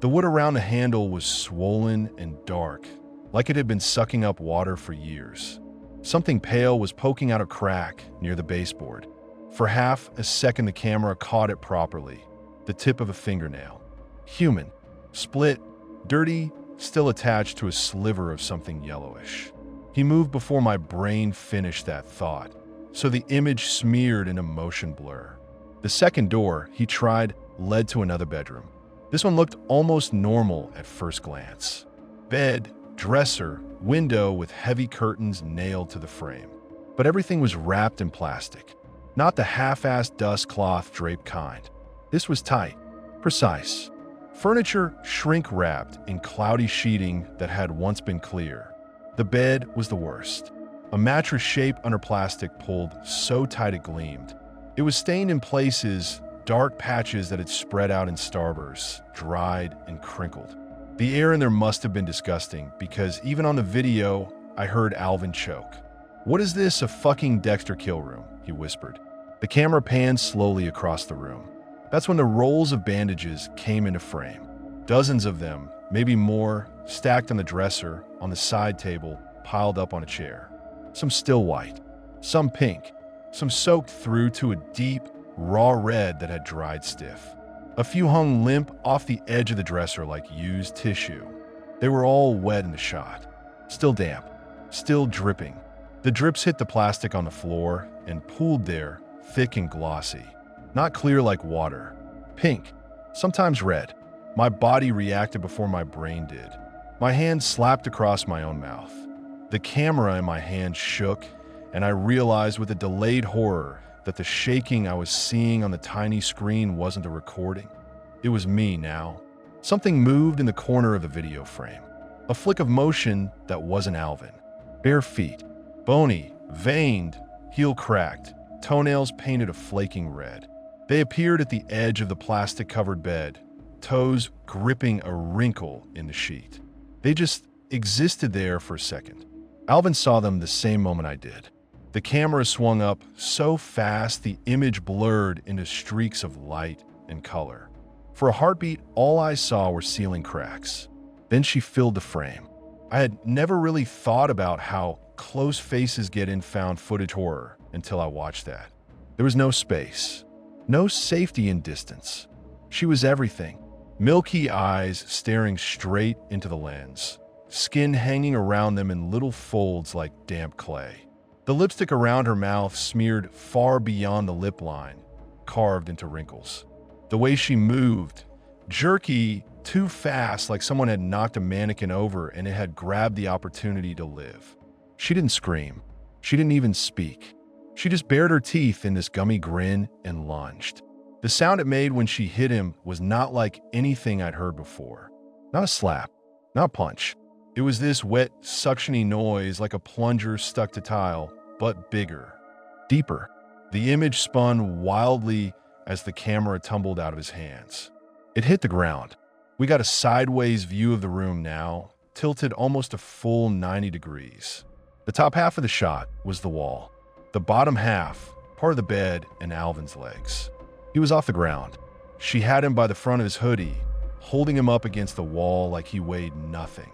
The wood around the handle was swollen and dark, like it had been sucking up water for years. Something pale was poking out a crack near the baseboard. For half a second, the camera caught it properly, the tip of a fingernail. Human, split, dirty, still attached to a sliver of something yellowish. He moved before my brain finished that thought, so the image smeared in a motion blur. The second door he tried led to another bedroom. This one looked almost normal at first glance. Bed, dresser, window with heavy curtains nailed to the frame. But everything was wrapped in plastic. Not the half-assed dust cloth draped kind. This was tight, precise. Furniture shrink-wrapped in cloudy sheeting that had once been clear. The bed was the worst. A mattress shape under plastic pulled so tight it gleamed. It was stained in places, dark patches that had spread out in starbursts, dried and crinkled. The air in there must have been disgusting, because even on the video, I heard Alvin choke. "What is this, a fucking Dexter kill room?" he whispered. The camera panned slowly across the room. That's when the rolls of bandages came into frame. Dozens of them, maybe more, stacked on the dresser, on the side table, piled up on a chair. Some still white, some pink, some soaked through to a deep, raw red that had dried stiff. A few hung limp off the edge of the dresser like used tissue. They were all wet in the shot. Still damp, still dripping. The drips hit the plastic on the floor and pooled there, thick and glossy. Not clear like water. Pink, sometimes red. My body reacted before my brain did. My hand slapped across my own mouth. The camera in my hand shook, and I realized with a delayed horror that the shaking I was seeing on the tiny screen wasn't a recording. It was me now. Something moved in the corner of the video frame. A flick of motion that wasn't Alvin. Bare feet, bony, veined, heel cracked, toenails painted a flaking red. They appeared at the edge of the plastic-covered bed, toes gripping a wrinkle in the sheet. They just existed there for a second. Alvin saw them the same moment I did. The camera swung up so fast the image blurred into streaks of light and color. For a heartbeat, all I saw were ceiling cracks. Then she filled the frame. I had never really thought about how close faces get in found footage horror until I watched that. There was no space, no safety in distance. She was everything. Milky eyes staring straight into the lens, skin hanging around them in little folds like damp clay. The lipstick around her mouth smeared far beyond the lip line, carved into wrinkles. The way she moved, jerky, too fast, like someone had knocked a mannequin over and it had grabbed the opportunity to live. She didn't scream. She didn't even speak. She just bared her teeth in this gummy grin and lunged. The sound it made when she hit him was not like anything I'd heard before. Not a slap, not a punch. It was this wet, suctiony noise like a plunger stuck to tile, but bigger, deeper. The image spun wildly as the camera tumbled out of his hands. It hit the ground. We got a sideways view of the room now, tilted almost a full 90 degrees. The top half of the shot was the wall. The bottom half, part of the bed, and Alvin's legs. He was off the ground. She had him by the front of his hoodie, holding him up against the wall like he weighed nothing.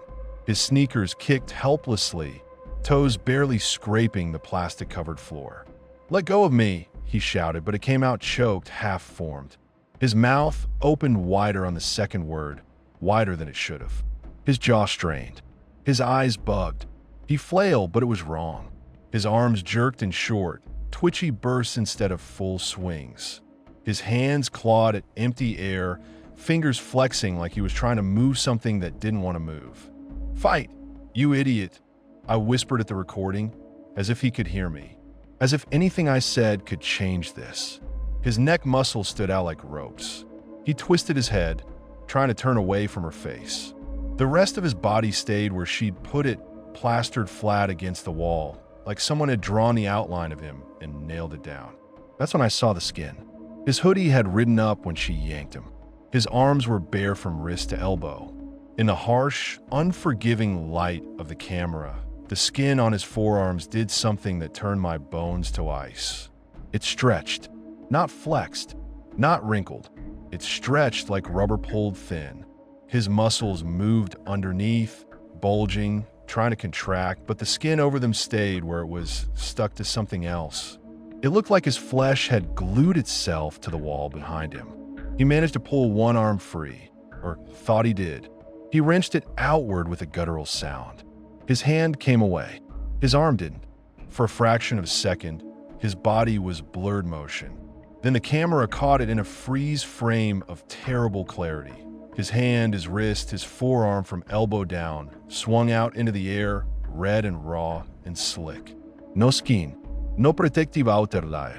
His sneakers kicked helplessly, toes barely scraping the plastic-covered floor. "Let go of me," he shouted, but it came out choked, half-formed. His mouth opened wider on the second word, wider than it should have. His jaw strained. His eyes bugged. He flailed, but it was wrong. His arms jerked and short, twitchy bursts instead of full swings. His hands clawed at empty air, fingers flexing like he was trying to move something that didn't want to move. "Fight, you idiot," I whispered at the recording, as if he could hear me. As if anything I said could change this. His neck muscles stood out like ropes. He twisted his head, trying to turn away from her face. The rest of his body stayed where she'd put it, plastered flat against the wall, like someone had drawn the outline of him and nailed it down. That's when I saw the skin. His hoodie had ridden up when she yanked him. His arms were bare from wrist to elbow. In the harsh, unforgiving light of the camera, the skin on his forearms did something that turned my bones to ice. It stretched, not flexed, not wrinkled. It stretched like rubber pulled thin. His muscles moved underneath, bulging, trying to contract, but the skin over them stayed where it was stuck to something else. It looked like his flesh had glued itself to the wall behind him. He managed to pull one arm free, or thought he did. He wrenched it outward with a guttural sound. His hand came away. His arm didn't. For a fraction of a second, his body was blurred motion. Then the camera caught it in a freeze frame of terrible clarity. His hand, his wrist, his forearm from elbow down, swung out into the air, red and raw and slick. No skin, no protective outer layer,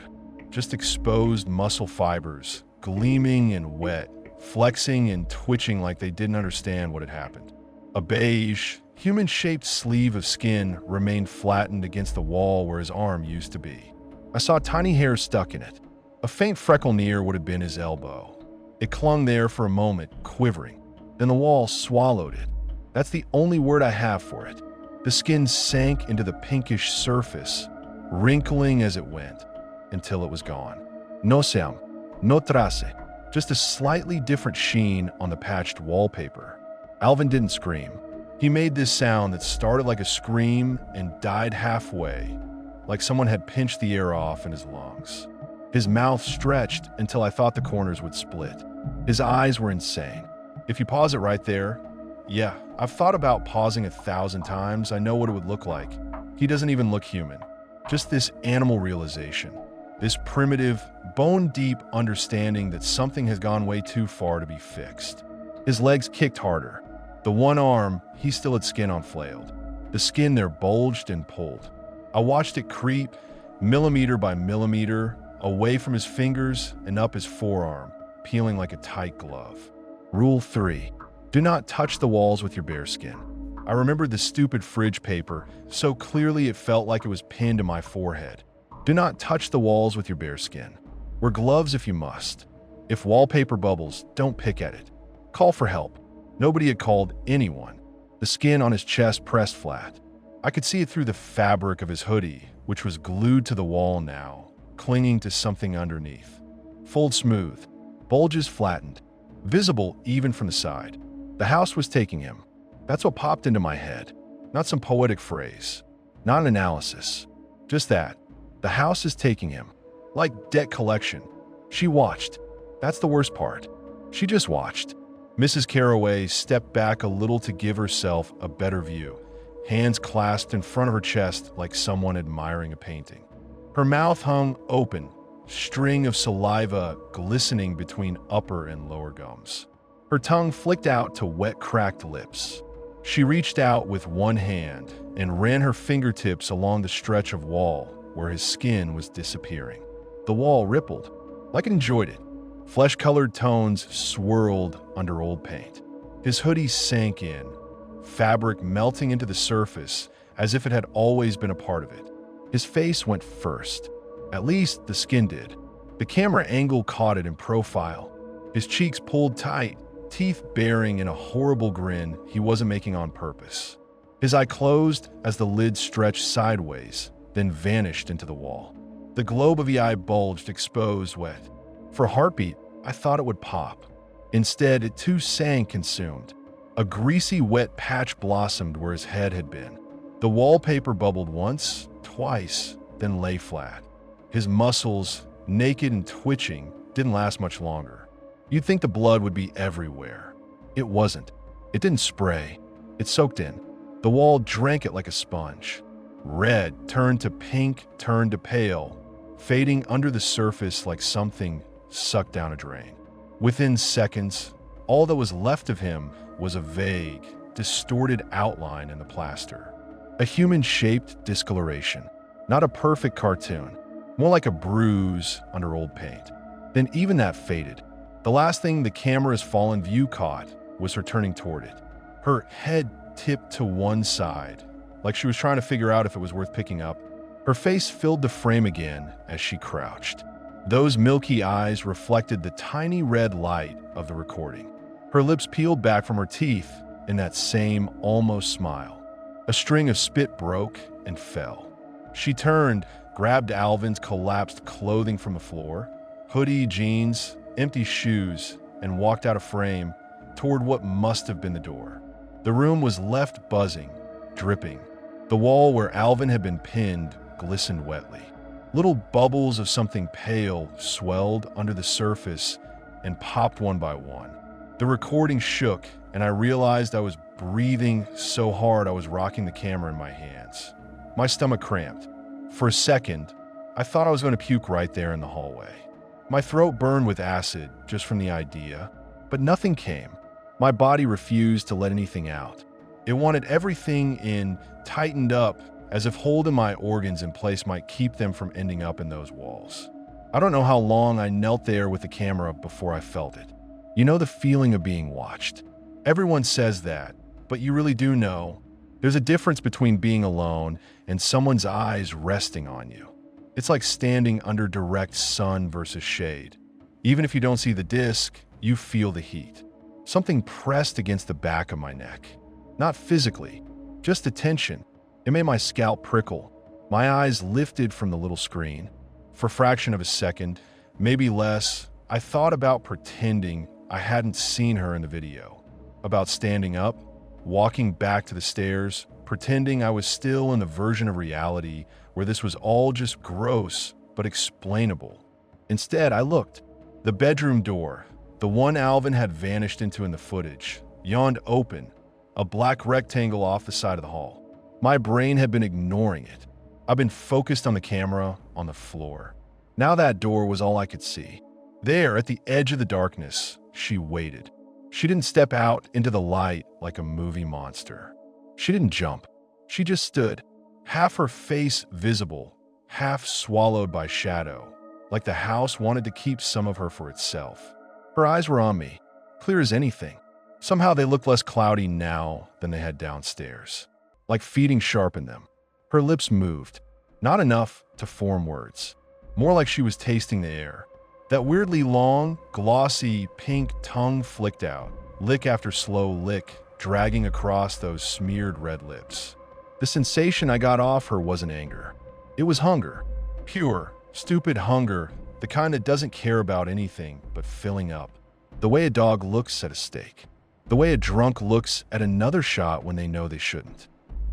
just exposed muscle fibers, gleaming and wet, flexing and twitching like they didn't understand what had happened. A beige, human-shaped sleeve of skin remained flattened against the wall where his arm used to be. I saw tiny hairs stuck in it. A faint freckle near would have been his elbow. It clung there for a moment, quivering. Then the wall swallowed it. That's the only word I have for it. The skin sank into the pinkish surface, wrinkling as it went, until it was gone. No sound, no trace, just a slightly different sheen on the patched wallpaper. Alvin didn't scream. He made this sound that started like a scream and died halfway, like someone had pinched the air off in his lungs. His mouth stretched until I thought the corners would split. His eyes were insane. If you pause it right there, yeah, I've thought about pausing 1,000 times. I know what it would look like. He doesn't even look human. Just this animal realization, this primitive, bone-deep understanding that something has gone way too far to be fixed. His legs kicked harder. The one arm, he still had skin on flailed. The skin there bulged and pulled. I watched it creep, millimeter by millimeter, away from his fingers and up his forearm, peeling like a tight glove. Rule 3. Do not touch the walls with your bare skin. I remembered the stupid fridge paper so clearly it felt like it was pinned to my forehead. Do not touch the walls with your bare skin. Wear gloves if you must. If wallpaper bubbles, don't pick at it. Call for help. Nobody had called anyone. the skin on his chest pressed flat. I could see it through the fabric of his hoodie, which was glued to the wall now, clinging to something underneath. Fold smooth, bulges flattened, visible even from the side. The house was taking him. That's what popped into my head. Not some poetic phrase, not an analysis. Just that. The house is taking him. Like debt collection. She watched. That's the worst part. She just watched. Mrs. Carroway stepped back a little to give herself a better view, hands clasped in front of her chest like someone admiring a painting. Her mouth hung open, string of saliva glistening between upper and lower gums. Her tongue flicked out to wet, cracked lips. She reached out with one hand and ran her fingertips along the stretch of wall where his skin was disappearing. The wall rippled, like it enjoyed it. Flesh-colored tones swirled under old paint. His hoodie sank in, fabric melting into the surface as if it had always been a part of it. His face went first. At least the skin did. The camera angle caught it in profile. His cheeks pulled tight, teeth baring in a horrible grin he wasn't making on purpose. His eye closed as the lid stretched sideways, then vanished into the wall. The globe of the eye bulged, exposed, wet. For a heartbeat, I thought it would pop. Instead, it too sank, consumed. A greasy, wet patch blossomed where his head had been. The wallpaper bubbled once, twice, then lay flat. His muscles, naked and twitching, didn't last much longer. You'd think the blood would be everywhere. It wasn't. It didn't spray. It soaked in. The wall drank it like a sponge. Red turned to pink, turned to pale, fading under the surface like something sucked down a drain. Within seconds, all that was left of him was a vague, distorted outline in the plaster. A human-shaped discoloration. Not a perfect cartoon. More like a bruise under old paint. Then even that faded. The last thing the camera's fallen view caught was her turning toward it. Her head tipped to one side, like she was trying to figure out if it was worth picking up. Her face filled the frame again as she crouched. Those milky eyes reflected the tiny red light of the recording. Her lips peeled back from her teeth in that same almost smile. A string of spit broke and fell. She turned, grabbed Alvin's collapsed clothing from the floor, hoodie, jeans, empty shoes, and walked out of frame toward what must have been the door. The room was left buzzing, dripping. The wall where Alvin had been pinned glistened wetly. Little bubbles of something pale swelled under the surface and popped one by one. The recording shook, and I realized I was breathing so hard I was rocking the camera in my hands. My stomach cramped. For a second, I thought I was going to puke right there in the hallway. My throat burned with acid just from the idea, but nothing came. My body refused to let anything out. It wanted everything in, tightened up, as if holding my organs in place might keep them from ending up in those walls. I don't know how long I knelt there with the camera before I felt it. You know the feeling of being watched. Everyone says that, but you really do know. There's a difference between being alone and someone's eyes resting on you. It's like standing under direct sun versus shade. Even if you don't see the disc, you feel the heat. Something pressed against the back of my neck. Not physically, just the tension. It made my scalp prickle. My eyes lifted from the little screen. For a fraction of a second, maybe less, I thought about pretending I hadn't seen her in the video. About standing up, walking back to the stairs, pretending I was still in the version of reality where this was all just gross but explainable. Instead, I looked. The bedroom door, the one Alvin had vanished into in the footage, yawned open, a black rectangle off the side of the hall. My brain had been ignoring it. I've been focused on the camera, on the floor. Now that door was all I could see. There, at the edge of the darkness, she waited. She didn't step out into the light like a movie monster. She didn't jump. She just stood, half her face visible, half swallowed by shadow, like the house wanted to keep some of her for itself. Her eyes were on me, clear as anything. Somehow they looked less cloudy now than they had downstairs, like feeding sharpened them. Her lips moved, not enough to form words, more like she was tasting the air. That weirdly long, glossy, pink tongue flicked out, lick after slow lick, dragging across those smeared red lips. The sensation I got off her wasn't anger. It was hunger. Pure, stupid hunger, the kind that doesn't care about anything but filling up. The way a dog looks at a steak. The way a drunk looks at another shot when they know they shouldn't.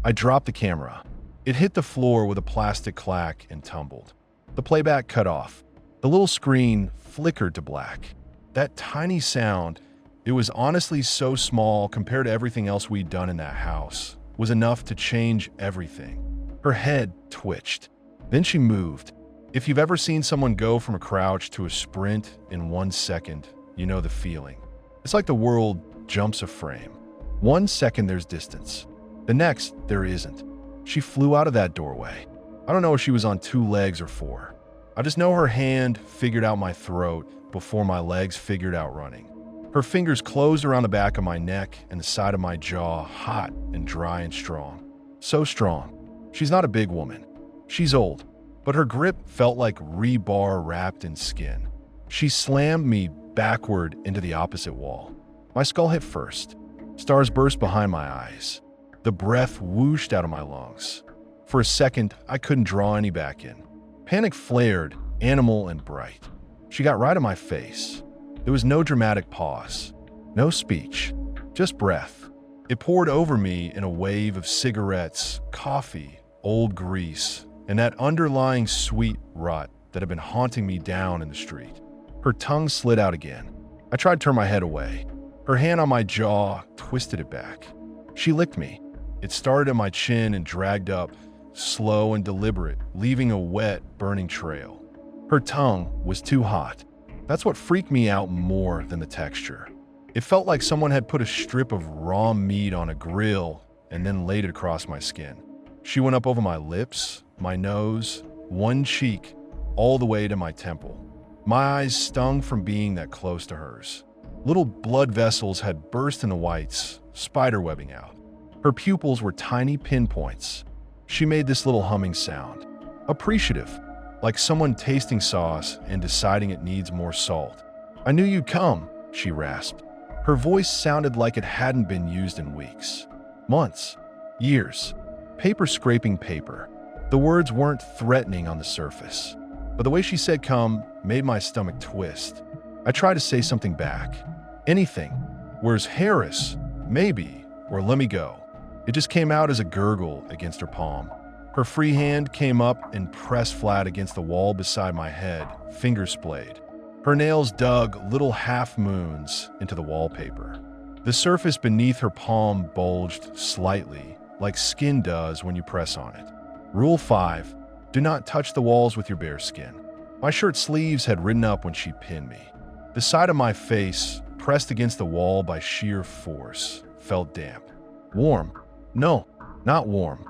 I dropped the camera. It hit the floor with a plastic clack and tumbled. The playback cut off. The little screen flickered to black. That tiny sound, it was honestly so small compared to everything else we'd done in that house, was enough to change everything. Her head twitched. Then she moved. If you've ever seen someone go from a crouch to a sprint in 1 second, you know the feeling. It's like the world jumps a frame. 1 second there's distance. The next, there isn't. She flew out of that doorway. I don't know if she was on 2 legs or 4. I just know her hand figured out my throat before my legs figured out running. Her fingers closed around the back of my neck and the side of my jaw, hot and dry and strong. So strong. She's not a big woman. She's old, but her grip felt like rebar wrapped in skin. She slammed me backward into the opposite wall. My skull hit first. Stars burst behind my eyes. The breath whooshed out of my lungs. For a second, I couldn't draw any back in. Panic flared, animal and bright. She got right in my face. There was no dramatic pause, no speech, just breath. It poured over me in a wave of cigarettes, coffee, old grease, and that underlying sweet rot that had been haunting me down in the street. Her tongue slid out again. I tried to turn my head away. Her hand on my jaw twisted it back. She licked me. It started at my chin and dragged up, slow and deliberate, leaving a wet, burning trail. Her tongue was too hot. That's what freaked me out more than the texture. It felt like someone had put a strip of raw meat on a grill and then laid it across my skin. She went up over my lips, my nose, one cheek, all the way to my temple. My eyes stung from being that close to hers. Little blood vessels had burst in the whites, spiderwebbing out. Her pupils were tiny pinpoints. She made this little humming sound. Appreciative, like someone tasting sauce and deciding it needs more salt. "I knew you'd come," she rasped. Her voice sounded like it hadn't been used in weeks, months, years. Paper scraping paper. The words weren't threatening on the surface, but the way she said come made my stomach twist. I tried to say something back. Anything. "Where's Harris? Maybe. Or let me go." It just came out as a gurgle against her palm. Her free hand came up and pressed flat against the wall beside my head, fingers splayed. Her nails dug little half-moons into the wallpaper. The surface beneath her palm bulged slightly, like skin does when you press on it. Rule 5. Do not touch the walls with your bare skin. My shirt sleeves had ridden up when she pinned me. The side of my face, pressed against the wall by sheer force, felt damp. Warm. No, not warm.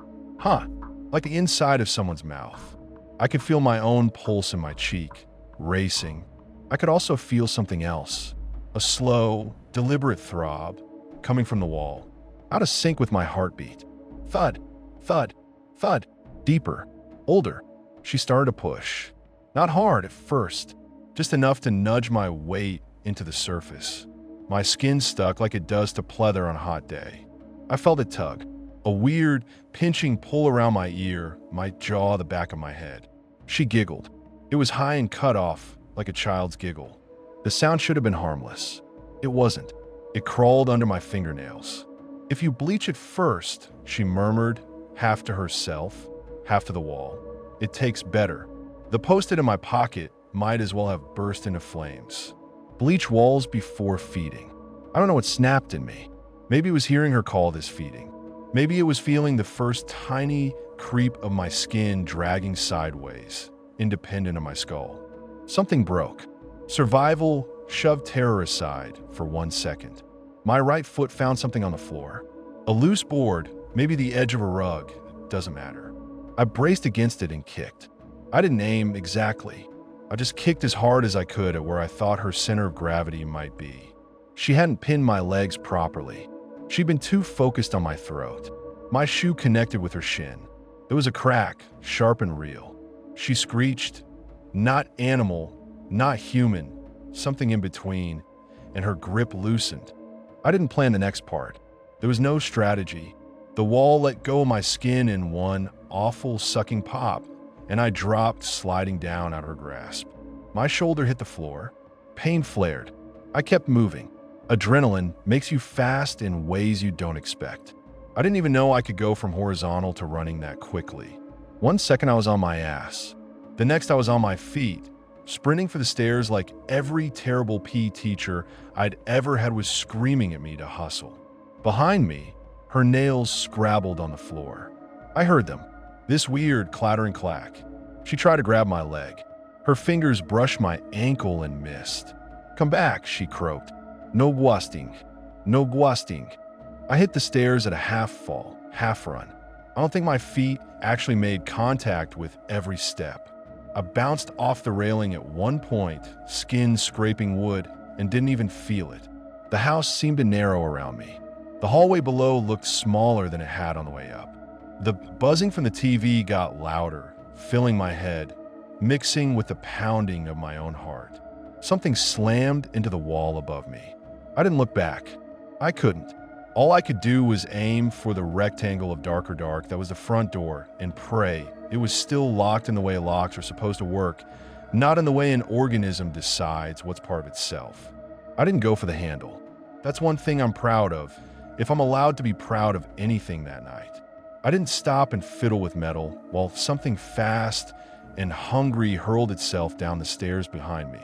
Like the inside of someone's mouth. I could feel my own pulse in my cheek, racing. I could also feel something else, a slow, deliberate throb, coming from the wall, out of sync with my heartbeat. Thud, thud, thud, deeper, older. She started to push. Not hard at first, just enough to nudge my weight into the surface. My skin stuck like it does to pleather on a hot day. I felt it tug. A weird, pinching pull around my ear, my jaw, the back of my head. She giggled. It was high and cut off, like a child's giggle. The sound should have been harmless. It wasn't. It crawled under my fingernails. "If you bleach it first," she murmured, half to herself, half to the wall. "It takes better." The Post-it in my pocket might as well have burst into flames. Bleach walls before feeding. I don't know what snapped in me. Maybe it was hearing her call this feeding. Maybe it was feeling the first tiny creep of my skin dragging sideways, independent of my skull. Something broke. Survival shoved terror aside for 1 second. My right foot found something on the floor. A loose board, maybe the edge of a rug, doesn't matter. I braced against it and kicked. I didn't aim exactly. I just kicked as hard as I could at where I thought her center of gravity might be. She hadn't pinned my legs properly. She'd been too focused on my throat. My shoe connected with her shin. There was a crack, sharp and real. She screeched, not animal, not human, something in between, and her grip loosened. I didn't plan the next part. There was no strategy. The wall let go of my skin in one awful sucking pop, and I dropped, sliding down out of her grasp. My shoulder hit the floor. Pain flared. I kept moving. Adrenaline makes you fast in ways you don't expect. I didn't even know I could go from horizontal to running that quickly. 1 second I was on my ass. The next I was on my feet, sprinting for the stairs like every terrible PE teacher I'd ever had was screaming at me to hustle. Behind me, her nails scrabbled on the floor. I heard them, this weird clattering clack. She tried to grab my leg. Her fingers brushed my ankle and missed. "Come back," she croaked. "No guasting. No guasting." I hit the stairs at a half fall, half run. I don't think my feet actually made contact with every step. I bounced off the railing at one point, skin scraping wood, and didn't even feel it. The house seemed to narrow around me. The hallway below looked smaller than it had on the way up. The buzzing from the TV got louder, filling my head, mixing with the pounding of my own heart. Something slammed into the wall above me. I didn't look back. I couldn't. All I could do was aim for the rectangle of darker dark that was the front door and pray it was still locked in the way locks are supposed to work, not in the way an organism decides what's part of itself. I didn't go for the handle. That's one thing I'm proud of, if I'm allowed to be proud of anything that night. I didn't stop and fiddle with metal while something fast and hungry hurled itself down the stairs behind me.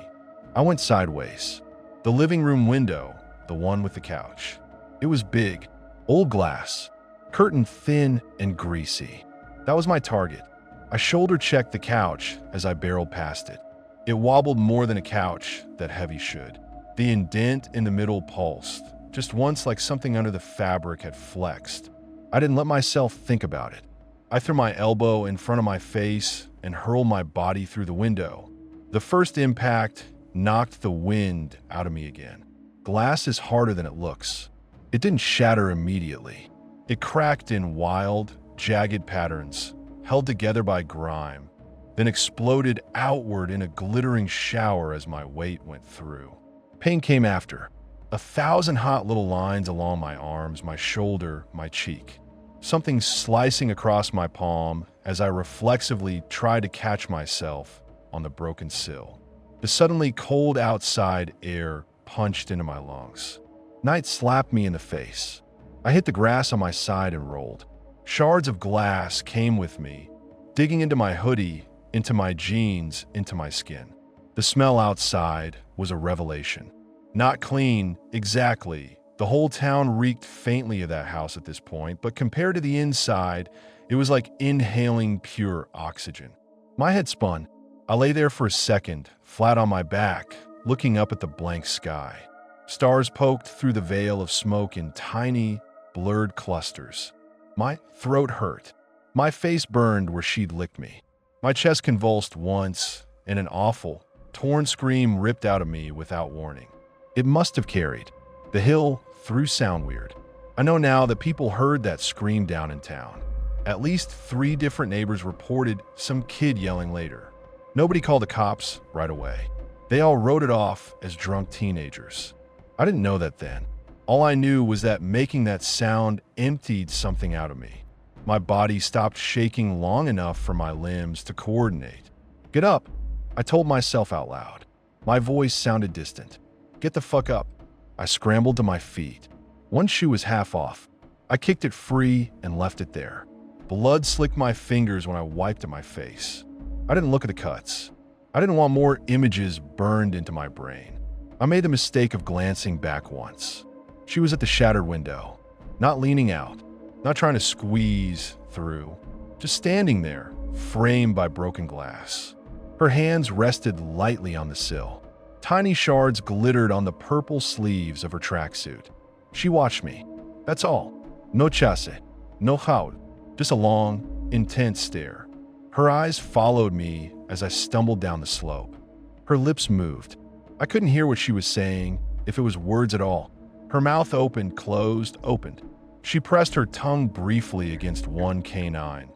I went sideways. The living room window, the one with the couch. It was big, old glass, curtain thin and greasy. That was my target. I shoulder-checked the couch as I barreled past it. It wobbled more than a couch that heavy should. The indent in the middle pulsed, just once like something under the fabric had flexed. I didn't let myself think about it. I threw my elbow in front of my face and hurled my body through the window. The first impact knocked the wind out of me again. Glass is harder than it looks. It didn't shatter immediately. It cracked in wild, jagged patterns, held together by grime, then exploded outward in a glittering shower as my weight went through. Pain came after. 1,000 hot little lines along my arms, my shoulder, my cheek. Something slicing across my palm as I reflexively tried to catch myself on the broken sill. The suddenly cold outside air punched into my lungs. Night slapped me in the face. I hit the grass on my side and rolled. Shards of glass came with me, digging into my hoodie, into my jeans, into my skin. The smell outside was a revelation. Not clean, exactly. The whole town reeked faintly of that house at this point, but compared to the inside, it was like inhaling pure oxygen. My head spun. I lay there for a second, flat on my back, looking up at the blank sky. Stars poked through the veil of smoke in tiny, blurred clusters. My throat hurt. My face burned where she'd licked me. My chest convulsed once, and an awful, torn scream ripped out of me without warning. It must have carried. The hill threw sound weird. I know now that people heard that scream down in town. At least 3 different neighbors reported some kid yelling later. Nobody called the cops right away. They all wrote it off as drunk teenagers. I didn't know that then. All I knew was that making that sound emptied something out of me. My body stopped shaking long enough for my limbs to coordinate. "Get up," I told myself out loud. My voice sounded distant. "Get the fuck up." I scrambled to my feet. One shoe was half off. I kicked it free and left it there. Blood slicked my fingers when I wiped at my face. I didn't look at the cuts. I didn't want more images burned into my brain. I made the mistake of glancing back once. She was at the shattered window, not leaning out, not trying to squeeze through, just standing there, framed by broken glass. Her hands rested lightly on the sill. Tiny shards glittered on the purple sleeves of her tracksuit. She watched me. That's all. No chase, no howl, just a long, intense stare. Her eyes followed me as I stumbled down the slope. Her lips moved. I couldn't hear what she was saying, if it was words at all. Her mouth opened, closed, opened. She pressed her tongue briefly against one canine,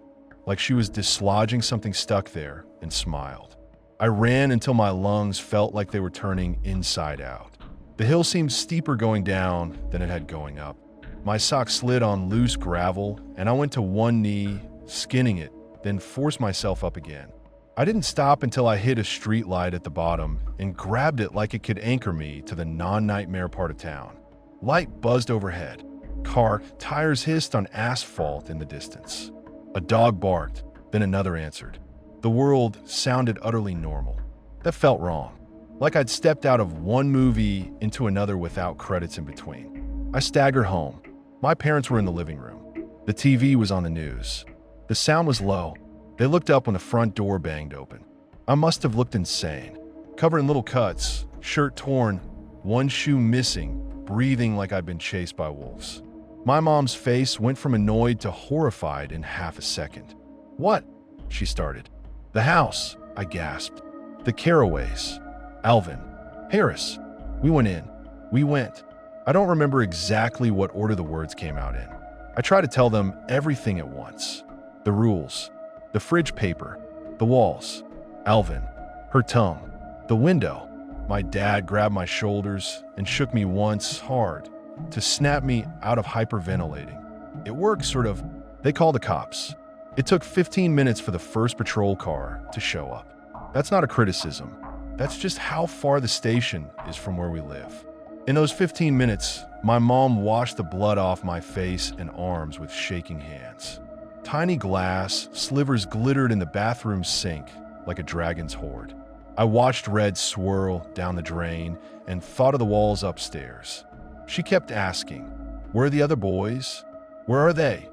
like she was dislodging something stuck there, and smiled. I ran until my lungs felt like they were turning inside out. The hill seemed steeper going down than it had going up. My sock slid on loose gravel, and I went to one knee, skinning it, then forced myself up again. I didn't stop until I hit a street light at the bottom and grabbed it like it could anchor me to the non-nightmare part of town. Light buzzed overhead. Car tires hissed on asphalt in the distance. A dog barked, then another answered. The world sounded utterly normal. That felt wrong, like I'd stepped out of one movie into another without credits in between. I staggered home. My parents were in the living room. The TV was on the news. The sound was low. They looked up when the front door banged open. I must have looked insane, covered in little cuts, shirt torn, one shoe missing, breathing like I'd been chased by wolves. My mom's face went from annoyed to horrified in half a second. "What?" she started. "The house," I gasped. "The Carroways. Alvin. Harris. We went in. We went." I don't remember exactly what order the words came out in. I tried to tell them everything at once. The rules. The fridge paper. The walls. Alvin. Her tongue. The window. My dad grabbed my shoulders and shook me once hard to snap me out of hyperventilating. It worked, sort of. They called the cops. It took 15 minutes for the first patrol car to show up. That's not a criticism. That's just how far the station is from where we live. In those 15 minutes, my mom washed the blood off my face and arms with shaking hands. Tiny glass slivers glittered in the bathroom sink like a dragon's hoard. I watched red swirl down the drain and thought of the walls upstairs. She kept asking, "Where are the other boys? Where are they?"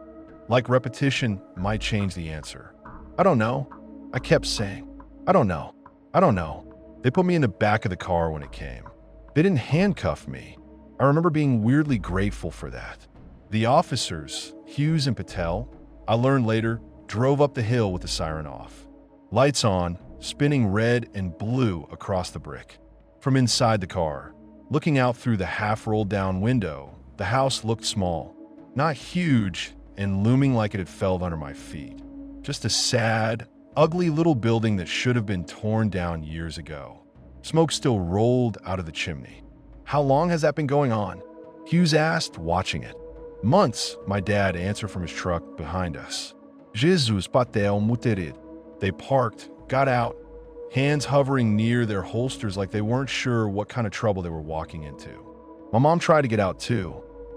Like repetition might change the answer. "I don't know." I kept saying, "I don't know. I don't know." They put me in the back of the car when it came. They didn't handcuff me. I remember being weirdly grateful for that. The officers, Hughes and Patel, I learned later, drove up the hill with the siren off. Lights on, spinning red and blue across the brick. From inside the car, looking out through the half-rolled-down window, the house looked small. Not huge and looming like it had fell under my feet. Just a sad, ugly little building that should have been torn down years ago. Smoke still rolled out of the chimney. "How long has that been going on?" Hughes asked, watching it. "Months," my dad answered from his truck behind us. "Jesus pateu muterid." They parked, got out, hands hovering near their holsters like they weren't sure what kind of trouble they were walking into. My mom tried to get out too.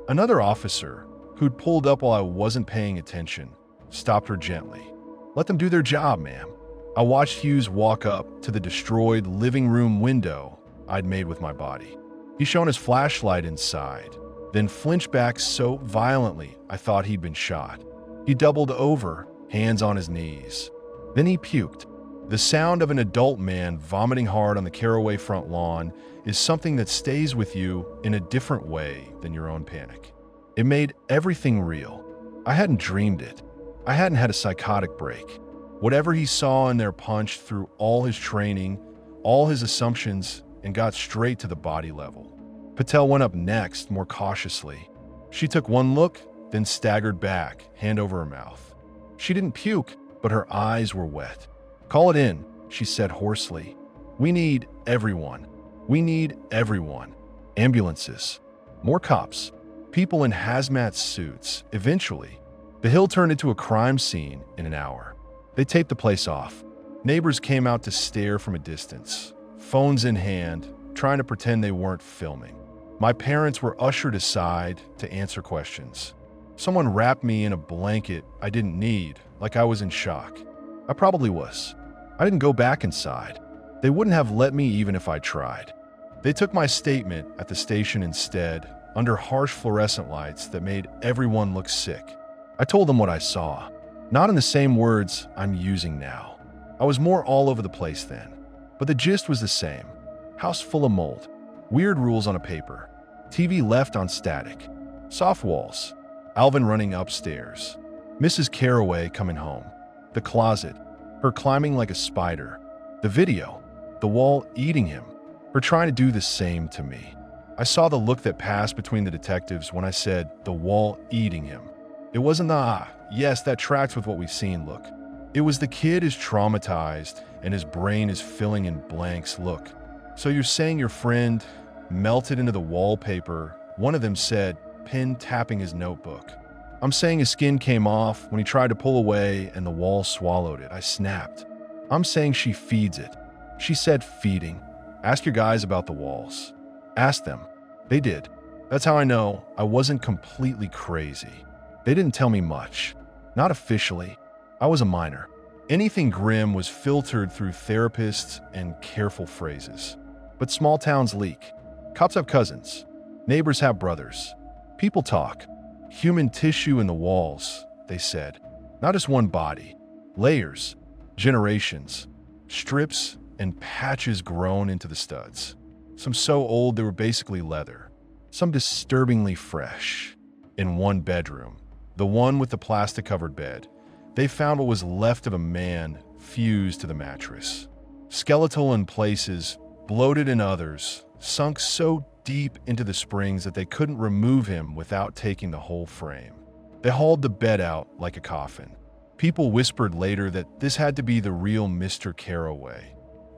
Another officer, who'd pulled up while I wasn't paying attention, stopped her gently. "Let them do their job, ma'am." I watched Hughes walk up to the destroyed living room window I'd made with my body. He shone his flashlight inside, then flinched back so violently I thought he'd been shot. He doubled over, hands on his knees. Then he puked. The sound of an adult man vomiting hard on the Carroway front lawn is something that stays with you in a different way than your own panic. It made everything real. I hadn't dreamed it. I hadn't had a psychotic break. Whatever he saw in there punched through all his training, all his assumptions, and got straight to the body level. Patel went up next, more cautiously. She took one look, then staggered back, hand over her mouth. She didn't puke, but her eyes were wet. "Call it in," she said hoarsely. "We need everyone. We need everyone. Ambulances. More cops. People in hazmat suits. Eventually, the hill turned into a crime scene in an hour. They taped the place off. Neighbors came out to stare from a distance, phones in hand, trying to pretend they weren't filming. My parents were ushered aside to answer questions. Someone wrapped me in a blanket I didn't need, like I was in shock. I probably was. I didn't go back inside. They wouldn't have let me even if I tried. They took my statement at the station instead, under harsh fluorescent lights that made everyone look sick. I told them what I saw. Not in the same words I'm using now. I was more all over the place then. But the gist was the same. House full of mold. Weird rules on a paper. TV left on static. Soft walls. Alvin running upstairs. Mrs. Carroway coming home. The closet. Her climbing like a spider. The video. The wall eating him. Her trying to do the same to me. I saw the look that passed between the detectives when I said the wall eating him. It wasn't the, yes, that tracks with what we've seen look. It was the kid is traumatized and his brain is filling in blanks look. "So you're saying your friend melted into the wallpaper?" One of them said, pen tapping his notebook. I'm saying his skin came off when he tried to pull away and the wall swallowed it. I snapped. I'm saying she feeds it. She said feeding. Ask your guys about the walls. Ask them. They did. That's how I know I wasn't completely crazy. They didn't tell me much. Not officially. I was a minor. Anything grim was filtered through therapists and careful phrases. But small towns leak. Cops have cousins. Neighbors have brothers. People talk. Human tissue in the walls, they said. Not just one body. Layers. Generations. Strips and patches grown into the studs. Some so old they were basically leather. Some disturbingly fresh. In one bedroom, the one with the plastic-covered bed, they found what was left of a man fused to the mattress. Skeletal in places, bloated in others, sunk so deep into the springs that they couldn't remove him without taking the whole frame. They hauled the bed out like a coffin. People whispered later that this had to be the real Mr. Carroway.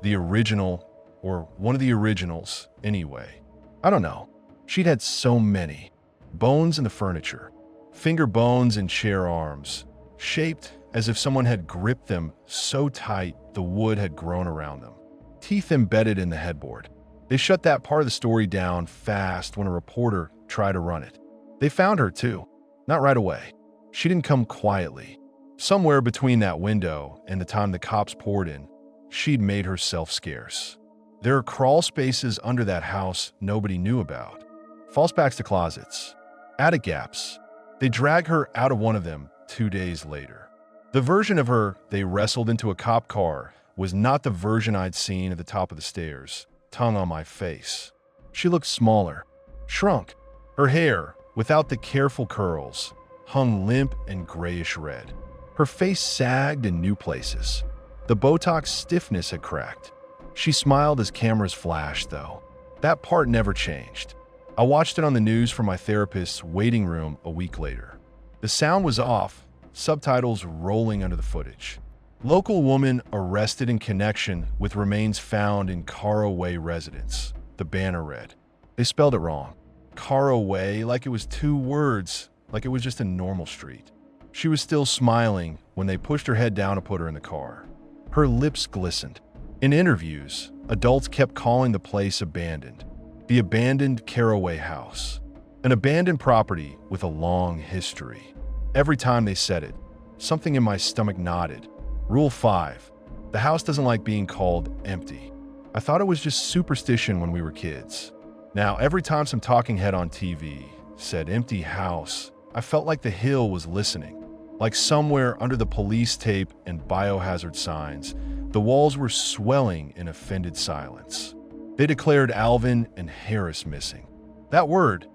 The original, or one of the originals, anyway. I don't know. She'd had so many. Bones in the furniture. Finger bones in chair arms. Shaped as if someone had gripped them so tight the wood had grown around them. Teeth embedded in the headboard. They shut that part of the story down fast when a reporter tried to run it. They found her too. Not right away. She didn't come quietly. Somewhere between that window and the time the cops poured in, she'd made herself scarce. There are crawl spaces under that house nobody knew about. Fallbacks to closets. Attic gaps. They drag her out of one of them 2 days later. The version of her they wrestled into a cop car was not the version I'd seen at the top of the stairs, tongue on my face. She looked smaller, shrunk. Her hair, without the careful curls, hung limp and grayish red. Her face sagged in new places. The Botox stiffness had cracked. She smiled as cameras flashed, though. That part never changed. I watched it on the news from my therapist's waiting room a week later. The sound was off, subtitles rolling under the footage. Local woman arrested in connection with remains found in Carroway residence, the banner read. They spelled it wrong. Carroway, like it was 2 words, like it was just a normal street. She was still smiling when they pushed her head down to put her in the car. Her lips glistened. In interviews, adults kept calling the place abandoned. The abandoned Carroway house. An abandoned property with a long history. Every time they said it, something in my stomach nodded. Rule 5. The house doesn't like being called empty. I thought it was just superstition when we were kids. Now, every time some talking head on TV said empty house, I felt like the hill was listening. Like somewhere under the police tape and biohazard signs, the walls were swelling in offended silence. They declared Alvin and Harris missing. That word,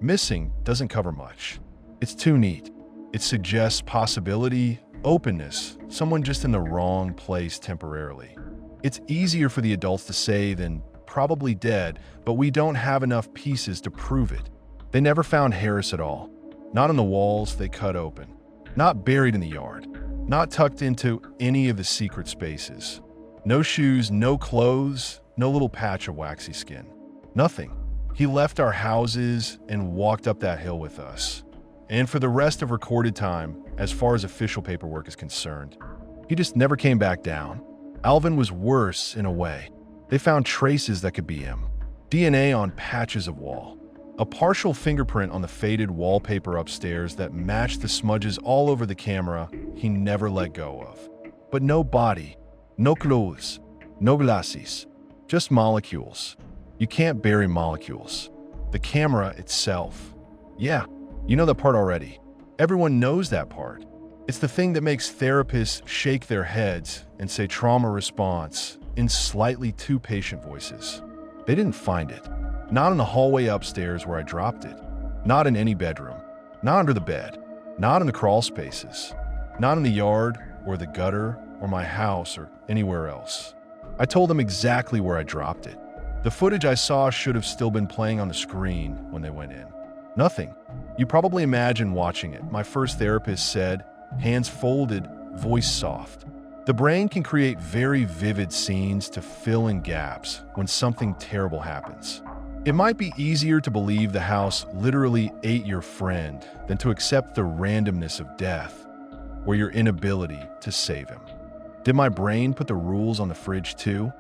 missing, doesn't cover much. It's too neat. It suggests possibility, openness, someone just in the wrong place temporarily. It's easier for the adults to say than probably dead, but we don't have enough pieces to prove it. They never found Harris at all. Not on the walls they cut open. Not buried in the yard. Not tucked into any of the secret spaces. No shoes, no clothes, no little patch of waxy skin. Nothing. He left our houses and walked up that hill with us. And for the rest of recorded time, as far as official paperwork is concerned, he just never came back down. Alvin was worse in a way. They found traces that could be him. DNA on patches of wall. A partial fingerprint on the faded wallpaper upstairs that matched the smudges all over the camera he never let go of. But no body, no clothes, no glasses, just molecules. You can't bury molecules. The camera itself. Yeah, you know that part already. Everyone knows that part. It's the thing that makes therapists shake their heads and say trauma response in slightly too patient voices. They didn't find it. Not in the hallway upstairs where I dropped it. Not in any bedroom. Not under the bed. Not in the crawl spaces. Not in the yard or the gutter or my house or anywhere else. I told them exactly where I dropped it. The footage I saw should have still been playing on the screen when they went in. Nothing. You probably imagine watching it, my first therapist said, hands folded, voice soft. The brain can create very vivid scenes to fill in gaps when something terrible happens. It might be easier to believe the house literally ate your friend than to accept the randomness of death or your inability to save him. Did my brain put the rules on the fridge too?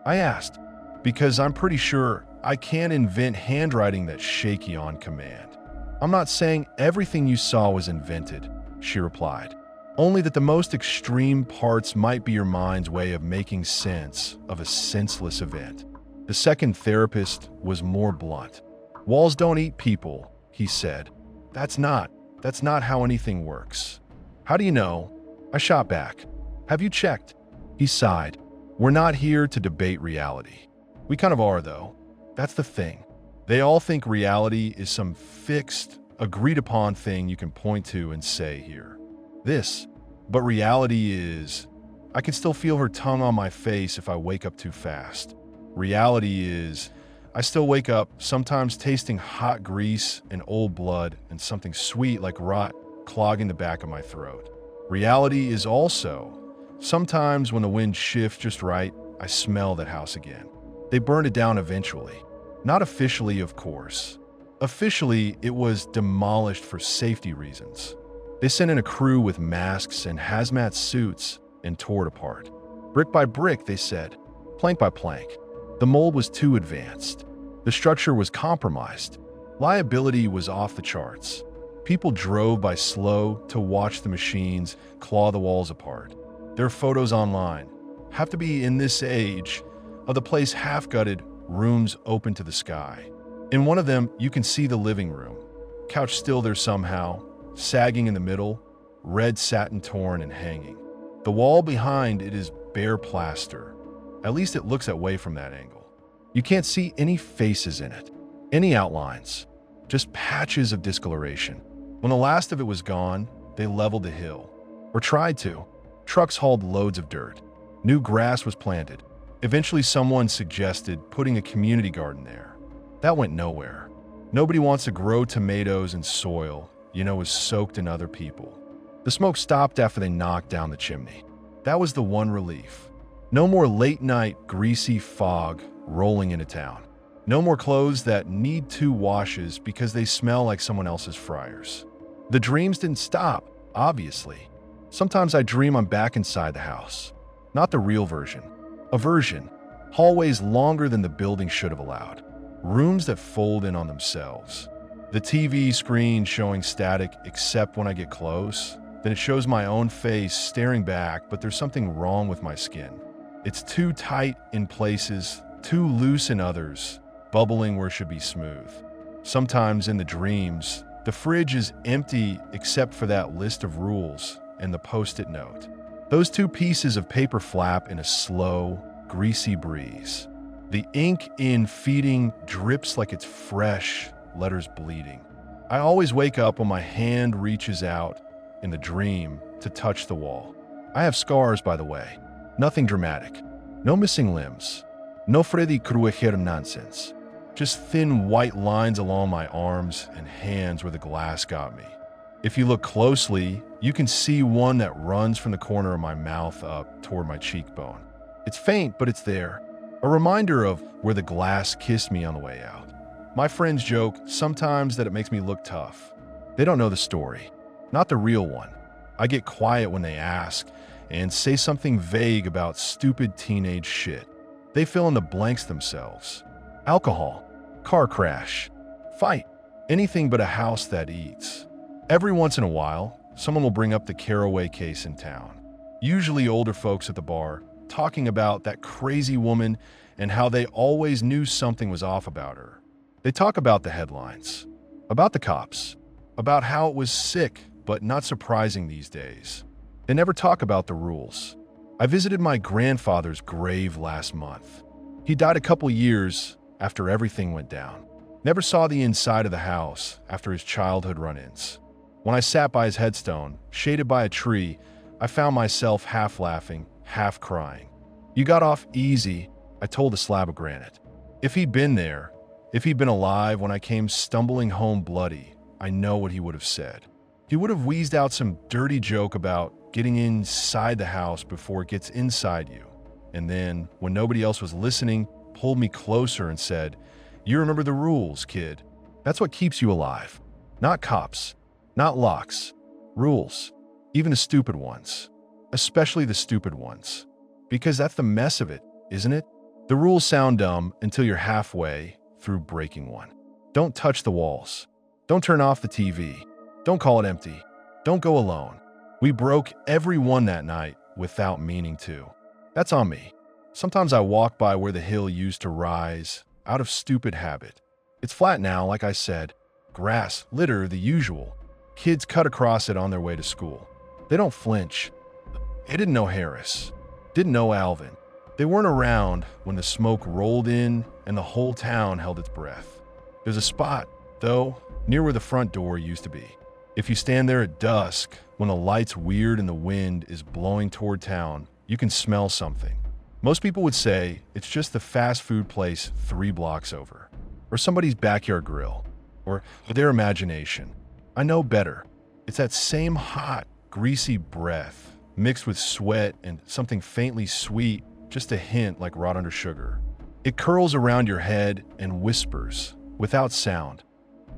I asked, because I'm pretty sure I can't invent handwriting that's shaky on command. I'm not saying everything you saw was invented, she replied. Only that the most extreme parts might be your mind's way of making sense of a senseless event. The second therapist was more blunt. Walls don't eat people, he said. That's not how anything works. How do you know? I shot back. Have you checked? He sighed. We're not here to debate reality. We kind of are, though. That's the thing. They all think reality is some fixed, agreed-upon thing you can point to and say here. But reality is, I can still feel her tongue on my face if I wake up too fast. Reality is, I still wake up sometimes tasting hot grease and old blood and something sweet like rot clogging the back of my throat. Reality is also, sometimes when the wind shifts just right, I smell that house again. They burned it down eventually. Not officially, of course. Officially, it was demolished for safety reasons. They sent in a crew with masks and hazmat suits and tore it apart. Brick by brick, they said. Plank by plank. The mold was too advanced. The structure was compromised. Liability was off the charts. People drove by slow to watch the machines claw the walls apart. There are photos online. Have to be in this age of the place half-gutted, rooms open to the sky. In one of them, you can see the living room. Couch still there somehow, sagging in the middle, red satin torn and hanging. The wall behind it is bare plaster. At least it looks that way from that angle. You can't see any faces in it, any outlines, just patches of discoloration. When the last of it was gone, they leveled the hill, or tried to. Trucks hauled loads of dirt. New grass was planted. Eventually someone suggested putting a community garden there. That went nowhere. Nobody wants to grow tomatoes in soil, is soaked in other people. The smoke stopped after they knocked down the chimney. That was the one relief. No more late-night, greasy fog rolling into town. No more clothes that need 2 washes because they smell like someone else's fryers. The dreams didn't stop, obviously. Sometimes I dream I'm back inside the house. Not the real version. A version. Hallways longer than the building should have allowed. Rooms that fold in on themselves. The TV screen showing static except when I get close. Then it shows my own face staring back, but there's something wrong with my skin. It's too tight in places, too loose in others, bubbling where it should be smooth. Sometimes in the dreams, the fridge is empty except for that list of rules and the post-it note. Those 2 pieces of paper flap in a slow, greasy breeze. The ink in feeding drips like it's fresh, letters bleeding. I always wake up when my hand reaches out in the dream to touch the wall. I have scars, by the way. Nothing dramatic. No missing limbs. No Freddy Krueger nonsense. Just thin white lines along my arms and hands where the glass got me. If you look closely, you can see one that runs from the corner of my mouth up toward my cheekbone. It's faint, but it's there. A reminder of where the glass kissed me on the way out. My friends joke sometimes that it makes me look tough. They don't know the story, not the real one. I get quiet when they ask and say something vague about stupid teenage shit. They fill in the blanks themselves. Alcohol, car crash, fight, anything but a house that eats. Every once in a while, someone will bring up the Carroway case in town. Usually older folks at the bar, talking about that crazy woman and how they always knew something was off about her. They talk about the headlines, about the cops, about how it was sick but not surprising these days. They never talk about the rules. I visited my grandfather's grave last month. He died a couple years after everything went down. Never saw the inside of the house after his childhood run-ins. When I sat by his headstone, shaded by a tree, I found myself half laughing, half crying. You got off easy, I told the slab of granite. If he'd been there, if he'd been alive when I came stumbling home bloody, I know what he would have said. He would have wheezed out some dirty joke about getting inside the house before it gets inside you. And then, when nobody else was listening, pulled me closer and said, You remember the rules, kid. That's what keeps you alive. Not cops, not locks, rules. Even the stupid ones. Especially the stupid ones. Because that's the mess of it, isn't it? The rules sound dumb until you're halfway through breaking one. Don't touch the walls. Don't turn off the TV. Don't call it empty. Don't go alone. We broke every one that night without meaning to. That's on me. Sometimes I walk by where the hill used to rise out of stupid habit. It's flat now, like I said. Grass, litter, the usual. Kids cut across it on their way to school. They don't flinch. They didn't know Harris. Didn't know Alvin. They weren't around when the smoke rolled in and the whole town held its breath. There's a spot, though, near where the front door used to be. If you stand there at dusk, when the light's weird and the wind is blowing toward town, you can smell something. Most people would say it's just the fast food place 3 blocks over, or somebody's backyard grill, or their imagination. I know better. It's that same hot, greasy breath, mixed with sweat and something faintly sweet, just a hint like wrought under sugar. It curls around your head and whispers, without sound,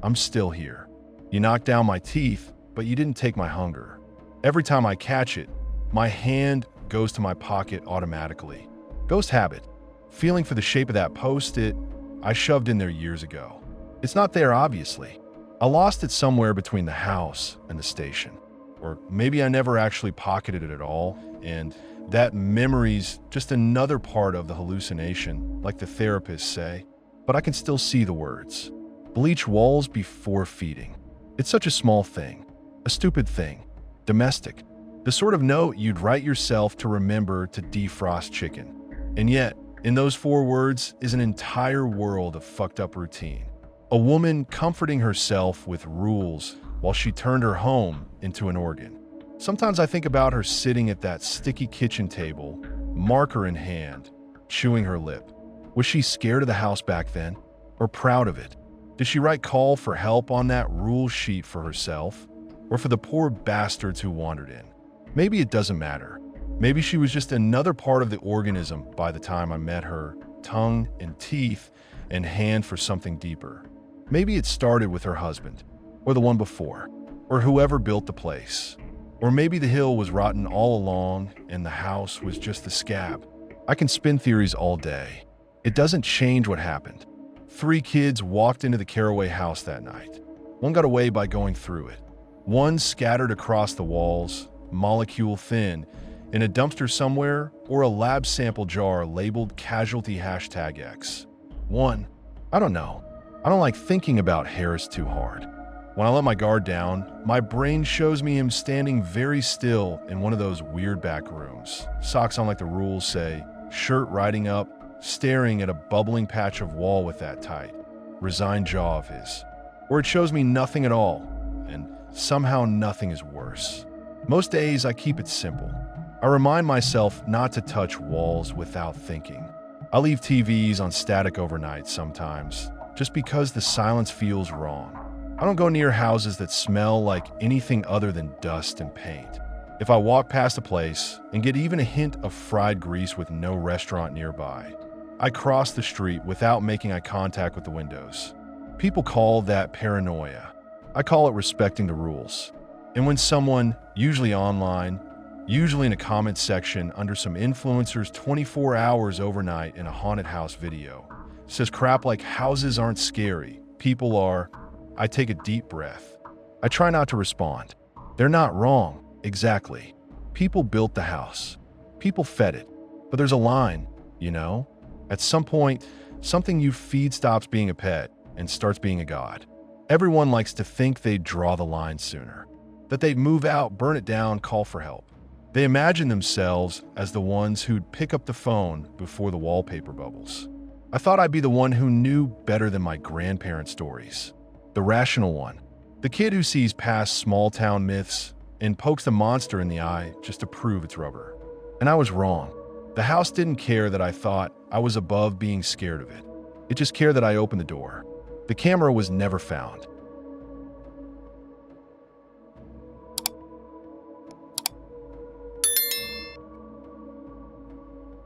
"I'm still here. You knocked down my teeth, but you didn't take my hunger." Every time I catch it, my hand goes to my pocket automatically. Ghost habit. Feeling for the shape of that Post-it I shoved in there years ago. It's not there, obviously. I lost it somewhere between the house and the station. Or maybe I never actually pocketed it at all, and that memory's just another part of the hallucination, like the therapists say. But I can still see the words. Bleach walls before feeding. It's such a small thing. A stupid thing. Domestic. The sort of note you'd write yourself to remember to defrost chicken. And yet, in those 4 words is an entire world of fucked up routine. A woman comforting herself with rules while she turned her home into an organ. Sometimes I think about her sitting at that sticky kitchen table, marker in hand, chewing her lip. Was she scared of the house back then? Or proud of it? Did she write call for help on that rule sheet for herself? Or for the poor bastards who wandered in? Maybe it doesn't matter. Maybe she was just another part of the organism by the time I met her, tongue and teeth and hand for something deeper. Maybe it started with her husband, or the one before, or whoever built the place. Or maybe the hill was rotten all along and the house was just the scab. I can spin theories all day. It doesn't change what happened. 3 kids walked into the Carroway house that night. One got away by going through it. One scattered across the walls, molecule thin, in a dumpster somewhere or a lab sample jar labeled casualty #X. One, I don't know. I don't like thinking about Harris too hard. When I let my guard down, my brain shows me him standing very still in one of those weird back rooms. Socks on like the rules say, shirt riding up, staring at a bubbling patch of wall with that tight, resigned jaw of his. Or it shows me nothing at all, and somehow nothing is worse. Most days I keep it simple. I remind myself not to touch walls without thinking. I leave TVs on static overnight sometimes, just because the silence feels wrong. I don't go near houses that smell like anything other than dust and paint. If I walk past a place and get even a hint of fried grease with no restaurant nearby, I cross the street without making eye contact with the windows. People call that paranoia. I call it respecting the rules. And when someone, usually online, usually in a comment section under some influencer's 24 hours overnight in a haunted house video, says crap like houses aren't scary, people are, I take a deep breath. I try not to respond. They're not wrong, exactly. People built the house. People fed it. But there's a line, you know? At some point, something you feed stops being a pet and starts being a god. Everyone likes to think they'd draw the line sooner, that they'd move out, burn it down, call for help. They imagine themselves as the ones who'd pick up the phone before the wallpaper bubbles. I thought I'd be the one who knew better than my grandparents' stories. The rational one. The kid who sees past small-town myths and pokes the monster in the eye just to prove it's rubber. And I was wrong. The house didn't care that I thought I was above being scared of it. It just cared that I opened the door. The camera was never found.